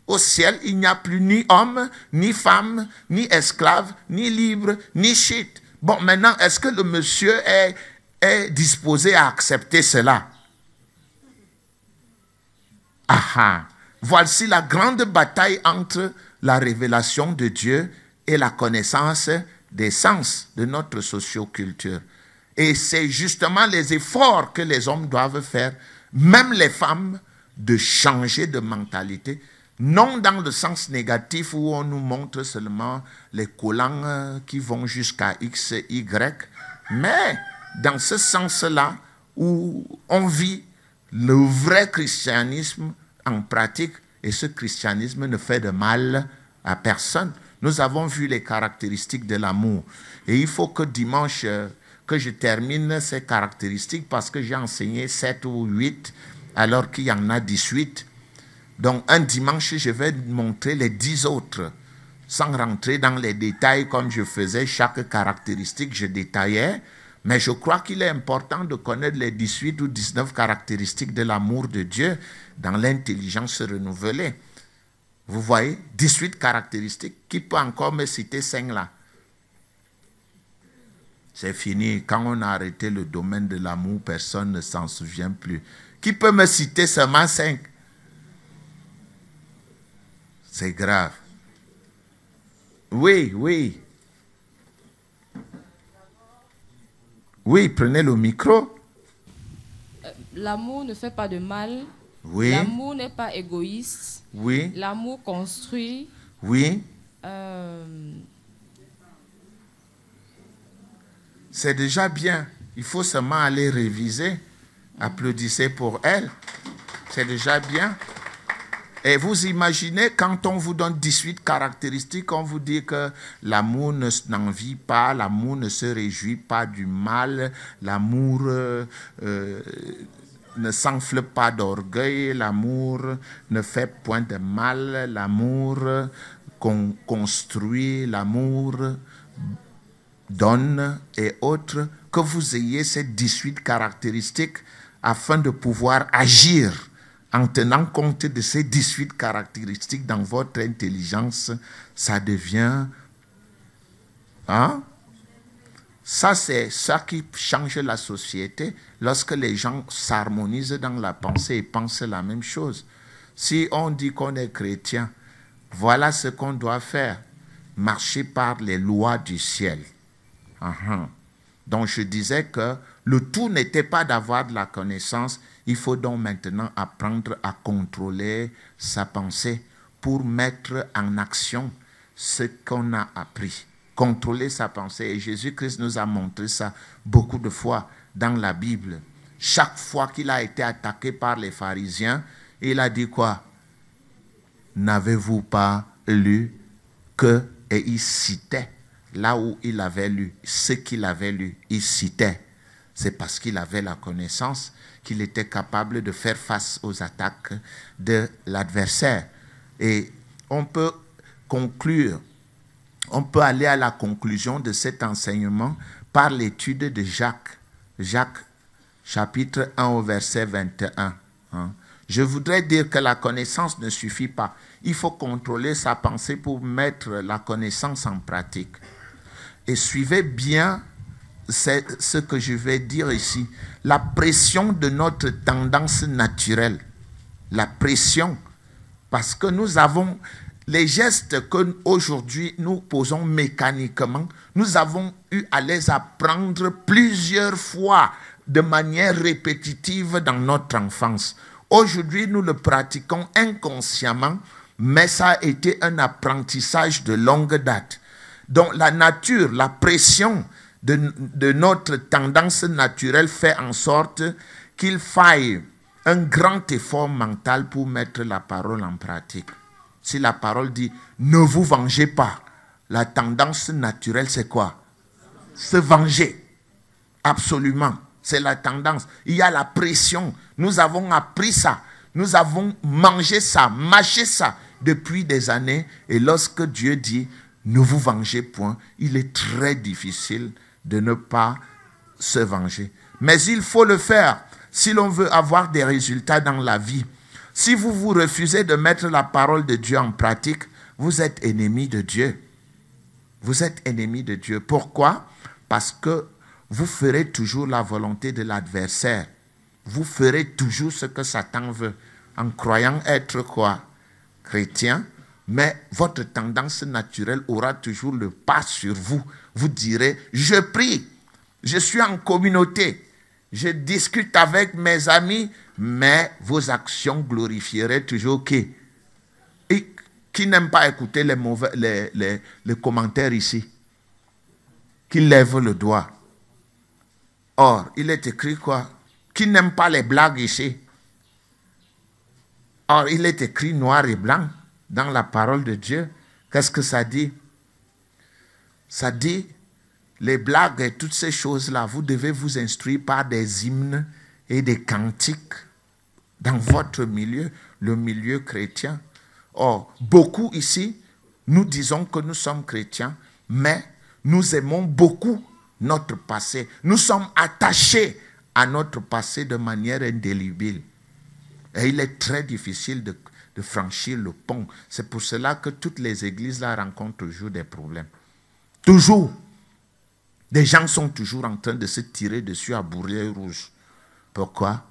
Au ciel, il n'y a plus ni homme, ni femme, ni esclave, ni libre, ni chite. Bon, maintenant, est-ce que le monsieur est disposé à accepter cela? Ah, voici la grande bataille entre la révélation de Dieu et la connaissance des sens de notre socioculture. Et c'est justement les efforts que les hommes doivent faire, même les femmes, de changer de mentalité. Non dans le sens négatif où on nous montre seulement les collants qui vont jusqu'à X, Y, mais dans ce sens-là où on vit le vrai christianisme en pratique, et ce christianisme ne fait de mal à personne. Nous avons vu les caractéristiques de l'amour. Et il faut que dimanche, que je termine ces caractéristiques parce que j'ai enseigné 7 ou 8 alors qu'il y en a 18. Donc un dimanche, je vais montrer les 10 autres, sans rentrer dans les détails comme je faisais chaque caractéristique, je détaillais Mais je crois qu'il est important de connaître les 18 ou 19 caractéristiques de l'amour de Dieu dans l'intelligence renouvelée. Vous voyez, 18 caractéristiques. Qui peut encore me citer 5 là? C'est fini. Quand on a arrêté le domaine de l'amour, personne ne s'en souvient plus. Qui peut me citer seulement 5? C'est grave. Oui, oui. Oui, prenez le micro.
L'amour ne fait pas de mal.
Oui.
L'amour n'est pas égoïste.
Oui.
L'amour construit.
Oui. C'est déjà bien. Il faut seulement aller réviser. Applaudissez pour elle. C'est déjà bien. Et vous imaginez, quand on vous donne 18 caractéristiques, on vous dit que l'amour n'envie pas, l'amour ne se réjouit pas du mal, l'amour ne s'enfle pas d'orgueil, l'amour ne fait point de mal, l'amour construit, l'amour donne et autres, que vous ayez ces 18 caractéristiques afin de pouvoir agir en tenant compte de ces 18 caractéristiques dans votre intelligence, ça devient... Hein? Ça, c'est ça qui change la société lorsque les gens s'harmonisent dans la pensée et pensent la même chose. Si on dit qu'on est chrétien, voilà ce qu'on doit faire. Marcher par les lois du ciel. Donc je disais que le tout n'était pas d'avoir de la connaissance. Il faut donc maintenant apprendre à contrôler sa pensée pour mettre en action ce qu'on a appris. Contrôler sa pensée. Et Jésus-Christ nous a montré ça beaucoup de fois dans la Bible. Chaque fois qu'il a été attaqué par les pharisiens, il a dit quoi? N'avez-vous pas lu que... Et il citait là où il avait lu, ce qu'il avait lu, il citait. C'est parce qu'il avait la connaissance qu'il était capable de faire face aux attaques de l'adversaire. Et on peut conclure, on peut aller à la conclusion de cet enseignement par l'étude de Jacques. Jacques, chapitre 1 au verset 21. Je voudrais dire que la connaissance ne suffit pas. Il faut contrôler sa pensée pour mettre la connaissance en pratique. Et suivez bien ce que je vais dire ici. La pression de notre tendance naturelle. La pression. Parce que nous avons les gestes qu'aujourd'hui nous posons mécaniquement, nous avons eu à les apprendre plusieurs fois de manière répétitive dans notre enfance. Aujourd'hui, nous le pratiquons inconsciemment, mais ça a été un apprentissage de longue date. Donc la nature, la pression de notre tendance naturelle fait en sorte qu'il faille un grand effort mental pour mettre la parole en pratique. Si la parole dit « ne vous vengez pas », la tendance naturelle c'est quoi? Se venger. Absolument. C'est la tendance. Il y a la pression. Nous avons appris ça. Nous avons mangé ça, mâché ça depuis des années. Et lorsque Dieu dit « ne vous vengez point », il est très difficile de ne pas se venger. Mais il faut le faire si l'on veut avoir des résultats dans la vie. Si vous vous refusez de mettre la parole de Dieu en pratique, vous êtes ennemi de Dieu. Vous êtes ennemi de Dieu. Pourquoi? Parce que vous ferez toujours la volonté de l'adversaire. Vous ferez toujours ce que Satan veut, en croyant être quoi? Chrétien. Mais votre tendance naturelle aura toujours le pas sur vous. Vous direz, je prie, je suis en communauté, je discute avec mes amis, mais vos actions glorifieraient toujours qui? Et qui n'aime pas écouter les commentaires ici? Qui lève le doigt. Or, il est écrit quoi? Qui n'aime pas les blagues ici? Or, il est écrit noir et blanc dans la parole de Dieu. Qu'est-ce que ça dit? Ça dit, les blagues et toutes ces choses-là, vous devez vous instruire par des hymnes et des cantiques dans votre milieu, le milieu chrétien. Or, beaucoup ici, nous disons que nous sommes chrétiens, mais nous aimons beaucoup notre passé. Nous sommes attachés à notre passé de manière indélébile. Et il est très difficile de franchir le pont. C'est pour cela que toutes les églises là rencontrent toujours des problèmes. Toujours. Des gens sont toujours en train de se tirer dessus à boulet rouge. Pourquoi?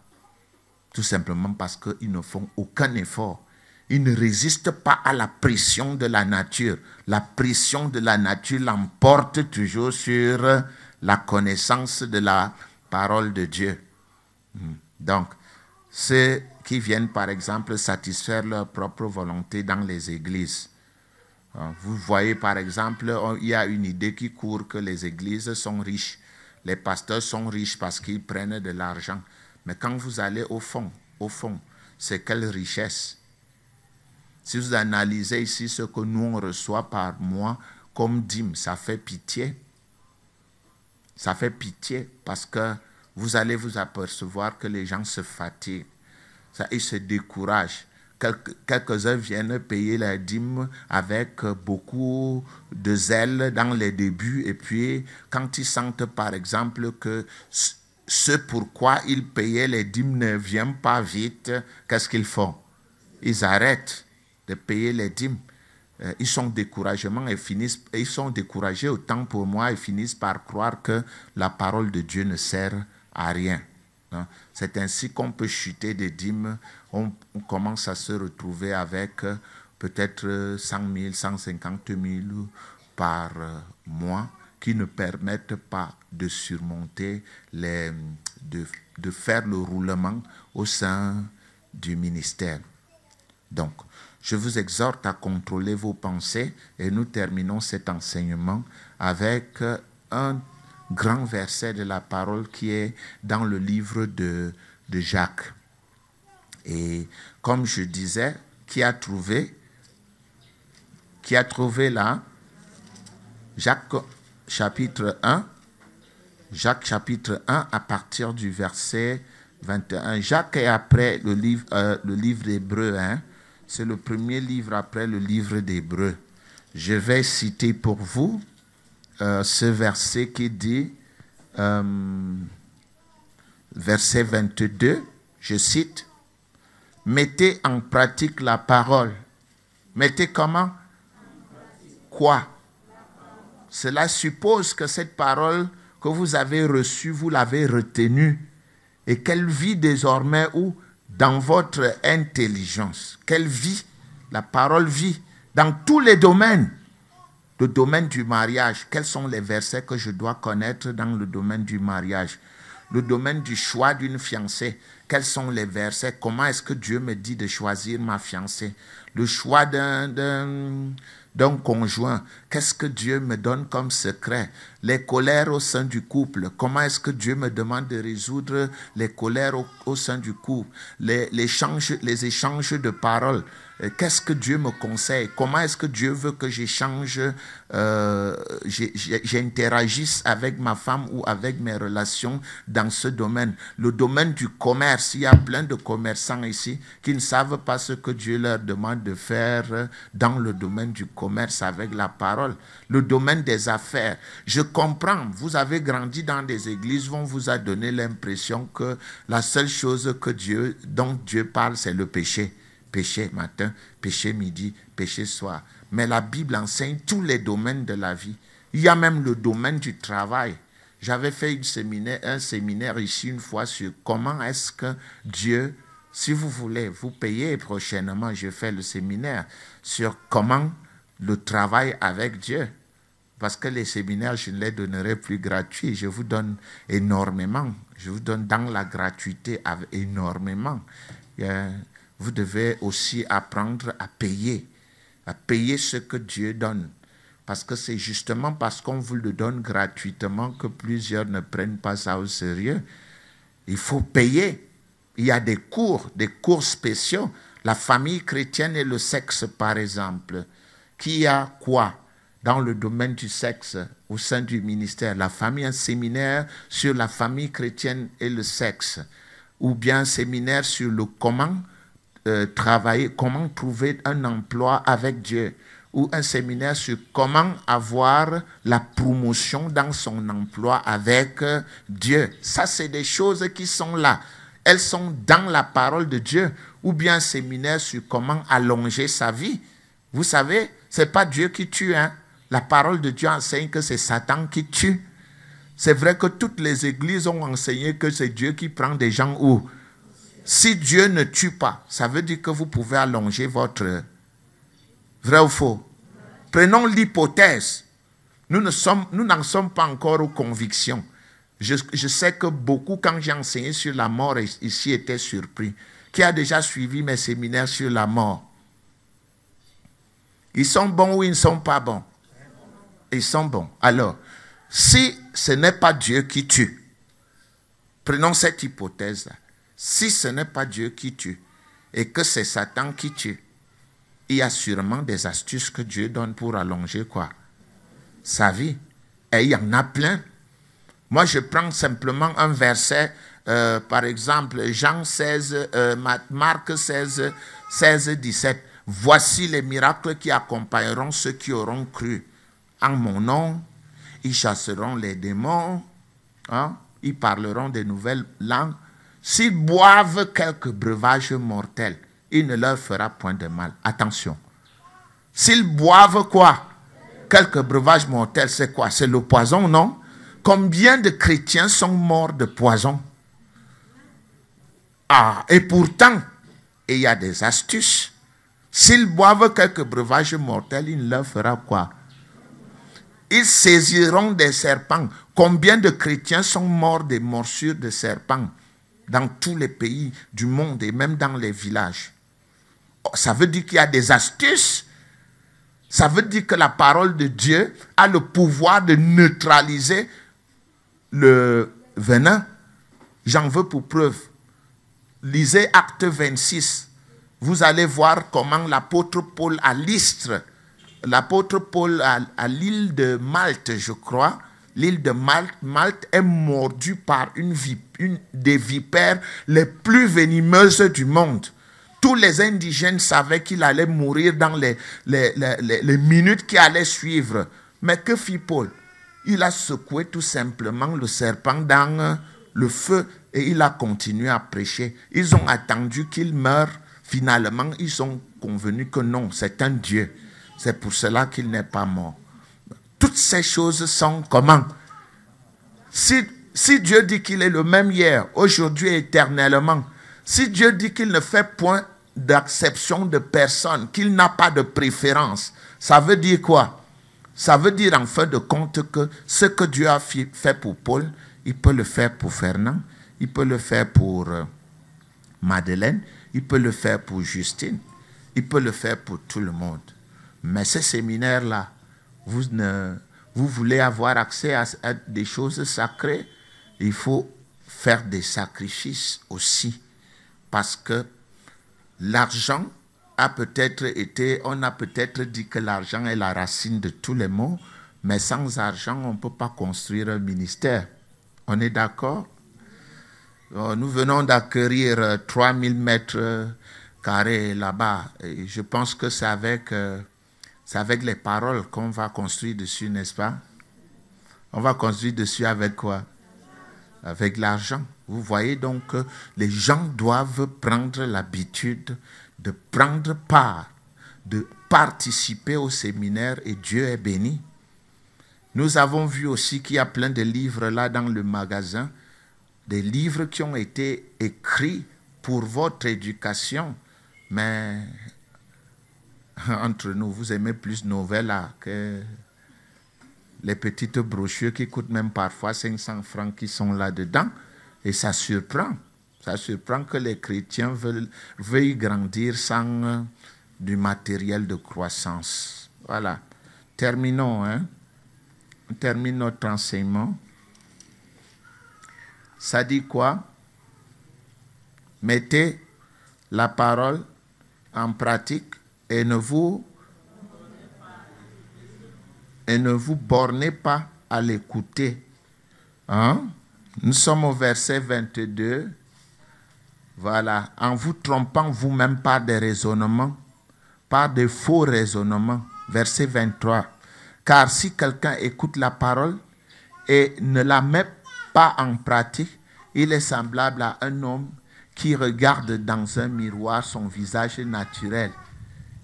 Tout simplement parce qu'ils ne font aucun effort. Ils ne résistent pas à la pression de la nature. La pression de la nature l'emporte toujours sur la connaissance de la parole de Dieu. Donc, ceux qui viennent, par exemple, satisfaire leur propre volonté dans les églises. Vous voyez, par exemple, il y a une idée qui court que les églises sont riches. Les pasteurs sont riches parce qu'ils prennent de l'argent. Mais quand vous allez au fond, c'est quelle richesse? Si vous analysez ici ce que nous on reçoit par mois comme dîme, ça fait pitié. Ça fait pitié parce que vous allez vous apercevoir que les gens se fatiguent. Ils se découragent. Quelques-uns viennent payer la dîme avec beaucoup de zèle dans les débuts et puis quand ils sentent par exemple que ce pourquoi ils payaient les dîmes ne vient pas vite, qu'est-ce qu'ils font? Ils arrêtent de payer les dîmes. Ils sont découragés autant pour moi et finissent par croire que la parole de Dieu ne sert à rien. C'est ainsi qu'on peut chuter des dîmes. On commence à se retrouver avec peut-être 100 000, 150 000 par mois qui ne permettent pas de surmonter, de faire le roulement au sein du ministère. Donc, je vous exhorte à contrôler vos pensées et nous terminons cet enseignement avec un grand verset de la parole qui est dans le livre de Jacques. Et comme je disais, qui a trouvé là? Jacques chapitre 1. Jacques chapitre 1 à partir du verset 21. Jacques est après le livre d'Hébreux. C'est le premier livre après le livre d'Hébreux. Je vais citer pour vous ce verset qui dit, verset 22, je cite, « Mettez en pratique la parole. » Mettez comment? Quoi? Cela suppose que cette parole que vous avez reçue, vous l'avez retenue et qu'elle vit désormais où? Dans votre intelligence. Qu'elle vit, la parole vit dans tous les domaines. Le domaine du mariage, quels sont les versets que je dois connaître dans le domaine du mariage? Le domaine du choix d'une fiancée, quels sont les versets? Comment est-ce que Dieu me dit de choisir ma fiancée? Le choix d'un conjoint, qu'est-ce que Dieu me donne comme secret? Les colères au sein du couple, comment est-ce que Dieu me demande de résoudre les colères au sein du couple? Les échanges de paroles, qu'est-ce que Dieu me conseille? Comment est-ce que Dieu veut que j'interagisse avec ma femme ou avec mes relations dans ce domaine? Le domaine du commerce, il y a plein de commerçants ici qui ne savent pas ce que Dieu leur demande de faire dans le domaine du commerce avec la parole. Le domaine des affaires, je comprends, vous avez grandi dans des églises où on vous a donné l'impression que la seule chose dont Dieu parle, c'est le péché. Péché matin, péché midi, péché soir. Mais la Bible enseigne tous les domaines de la vie. Il y a même le domaine du travail. J'avais fait un séminaire ici une fois sur comment est-ce que Dieu, si vous voulez, vous payez prochainement, je fais le séminaire sur comment le travail avec Dieu. Parce que les séminaires, je ne les donnerai plus gratuits. Je vous donne énormément. Je vous donne dans la gratuité énormément. Vous devez aussi apprendre à payer ce que Dieu donne. Parce que c'est justement parce qu'on vous le donne gratuitement que plusieurs ne prennent pas ça au sérieux. Il faut payer. Il y a des cours spéciaux. La famille chrétienne et le sexe, par exemple. Qui a quoi dans le domaine du sexe au sein du ministère? La famille, un séminaire sur la famille chrétienne et le sexe. Ou bien un séminaire sur le comment travailler, comment trouver un emploi avec Dieu, ou un séminaire sur comment avoir la promotion dans son emploi avec Dieu. Ça, c'est des choses qui sont là. Elles sont dans la parole de Dieu. Ou bien un séminaire sur comment allonger sa vie. Vous savez, ce n'est pas Dieu qui tue. Hein? La parole de Dieu enseigne que c'est Satan qui tue. C'est vrai que toutes les églises ont enseigné que c'est Dieu qui prend des gens où. Si Dieu ne tue pas, ça veut dire que vous pouvez allonger votre... Vrai ou faux? Prenons l'hypothèse. Nous n'en sommes pas encore aux convictions. Je sais que beaucoup, quand j'ai enseigné sur la mort, ici étaient surpris. Qui a déjà suivi mes séminaires sur la mort? Ils sont bons ou ils ne sont pas bons? Ils sont bons. Alors, si ce n'est pas Dieu qui tue, prenons cette hypothèse-là. Si ce n'est pas Dieu qui tue et que c'est Satan qui tue, il y a sûrement des astuces que Dieu donne pour allonger quoi? Sa vie. Et il y en a plein. Moi, je prends simplement un verset, par exemple, Jean 16, Marc 16, 17. Voici les miracles qui accompagneront ceux qui auront cru. En mon nom, ils chasseront les démons, hein? Ils parleront de nouvelles langues. S'ils boivent quelques breuvages mortels, il ne leur fera point de mal. Attention. S'ils boivent quoi? Quelques breuvages mortels, c'est quoi? C'est le poison, non? Combien de chrétiens sont morts de poison? Ah, et pourtant, il y a des astuces. S'ils boivent quelques breuvages mortels, il ne leur fera quoi? Ils saisiront des serpents. Combien de chrétiens sont morts des morsures de serpents dans tous les pays du monde et même dans les villages? Ça veut dire qu'il y a des astuces. Ça veut dire que la parole de Dieu a le pouvoir de neutraliser le venin. J'en veux pour preuve. Lisez Acte 26. Vous allez voir comment l'apôtre Paul à Lystre, l'apôtre Paul à l'île de Malte, je crois, l'île de Malte est mordu par une des vipères les plus venimeuses du monde. Tous les indigènes savaient qu'il allait mourir dans les minutes qui allaient suivre. Mais que fit Paul? Il a secoué tout simplement le serpent dans le feu et il a continué à prêcher. Ils ont attendu qu'il meure. Finalement, ils ont convenu que non, c'est un Dieu. C'est pour cela qu'il n'est pas mort. Toutes ces choses sont comment? Si Dieu dit qu'il est le même hier, aujourd'hui et éternellement, si Dieu dit qu'il ne fait point d'acception de personne, qu'il n'a pas de préférence, ça veut dire quoi? Ça veut dire en fin de compte que ce que Dieu a fait pour Paul, il peut le faire pour Fernand, il peut le faire pour Madeleine, il peut le faire pour Justine, il peut le faire pour tout le monde. Mais ce séminaire-là, vous voulez avoir accès à des choses sacrées, il faut faire des sacrifices aussi. Parce que l'argent a peut-être été, on a peut-être dit que l'argent est la racine de tous les maux, mais sans argent, on ne peut pas construire un ministère. On est d'accord? Nous venons d'acquérir 3000 mètres carrés là-bas. Et je pense que c'est avec les paroles qu'on va construire dessus, n'est-ce pas? On va construire dessus avec quoi? Avec l'argent. Vous voyez donc que les gens doivent prendre l'habitude de prendre part, de participer au séminaire et Dieu est béni. Nous avons vu aussi qu'il y a plein de livres là dans le magasin, des livres qui ont été écrits pour votre éducation, mais entre nous, vous aimez plus Novella que les petites brochures qui coûtent même parfois 500 francs qui sont là-dedans. Et ça surprend. Ça surprend que les chrétiens veuillent grandir sans du matériel de croissance. Voilà. Terminons. On termine notre enseignement. Ça dit quoi? Mettez la parole en pratique et ne vous bornez pas à l'écouter. Hein? Nous sommes au verset 22. Voilà. En vous trompant vous-même par des raisonnements, par des faux raisonnements. verset 23. Car si quelqu'un écoute la parole et ne la met pas en pratique, il est semblable à un homme qui regarde dans un miroir son visage naturel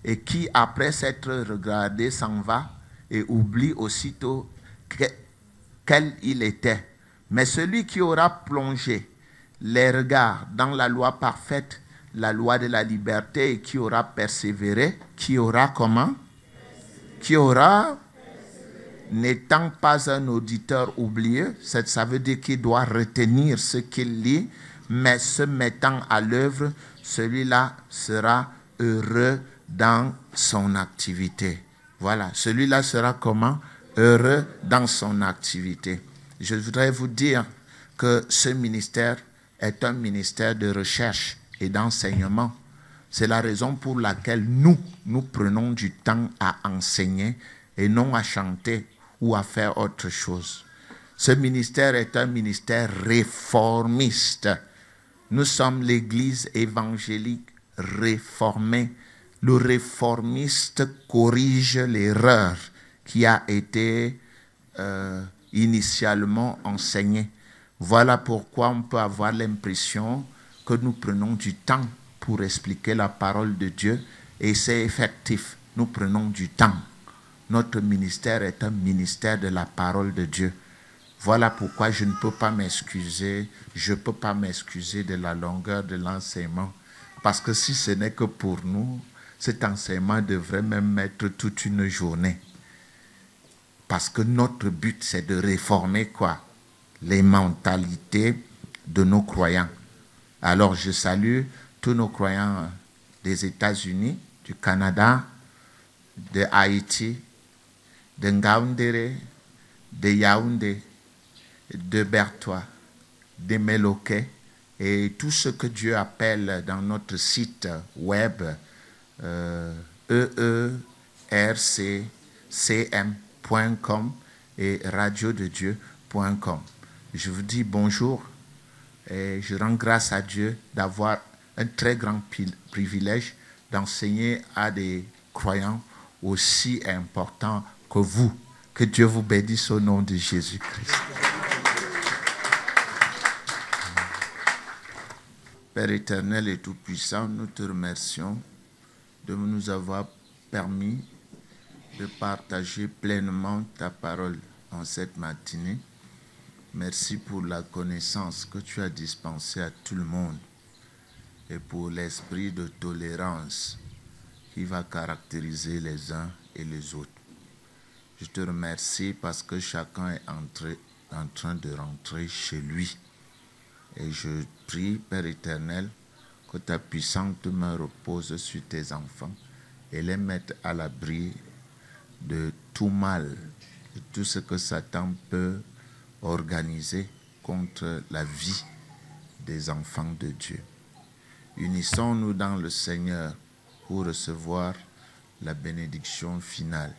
et qui, après s'être regardé, s'en va et oublie aussitôt quel il était. Mais celui qui aura plongé les regards dans la loi parfaite, la loi de la liberté, et qui aura persévéré, qui aura comment? Qui aura, n'étant pas un auditeur oublieux, ça veut dire qu'il doit retenir ce qu'il lit, mais se mettant à l'œuvre, celui-là sera heureux dans son activité. Voilà, celui-là sera comment? Heureux dans son activité. Je voudrais vous dire que ce ministère est un ministère de recherche et d'enseignement. C'est la raison pour laquelle nous prenons du temps à enseigner et non à chanter ou à faire autre chose. Ce ministère est un ministère réformiste. Nous sommes l'Église évangélique réformée. Le réformiste corrige l'erreur qui a été initialement enseignée. Voilà pourquoi on peut avoir l'impression que nous prenons du temps pour expliquer la parole de Dieu et c'est effectif. Nous prenons du temps. Notre ministère est un ministère de la parole de Dieu. Voilà pourquoi je ne peux pas m'excuser. Je ne peux pas m'excuser de la longueur de l'enseignement. Parce que si ce n'est que pour nous, cet enseignement devrait même mettre toute une journée. Parce que notre but, c'est de réformer quoi? Les mentalités de nos croyants. Alors, je salue tous nos croyants des États-Unis, du Canada, de Haïti, de Ngaoundéré, de Yaoundé, de Bertois, de Méloquet et tout ce que Dieu appelle dans notre site web eerccm.com et radiodedieu.com. Je vous dis bonjour et je rends grâce à Dieu d'avoir un très grand privilège d'enseigner à des croyants aussi importants que vous. Que Dieu vous bénisse au nom de Jésus-Christ. Père éternel et tout-puissant, nous te remercions de nous avoir permis de partager pleinement ta parole en cette matinée. Merci pour la connaissance que tu as dispensée à tout le monde et pour l'esprit de tolérance qui va caractériser les uns et les autres. Je te remercie parce que chacun est en train de rentrer chez lui. Et je prie, Père éternel, que ta puissante main repose sur tes enfants et les mette à l'abri de tout mal, de tout ce que Satan peut organiser contre la vie des enfants de Dieu. Unissons-nous dans le Seigneur pour recevoir la bénédiction finale.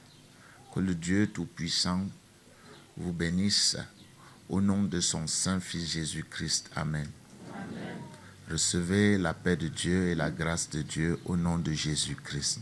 Que le Dieu Tout-Puissant vous bénisse au nom de son Saint-Fils Jésus-Christ. Amen. Amen. Recevez la paix de Dieu et la grâce de Dieu au nom de Jésus-Christ.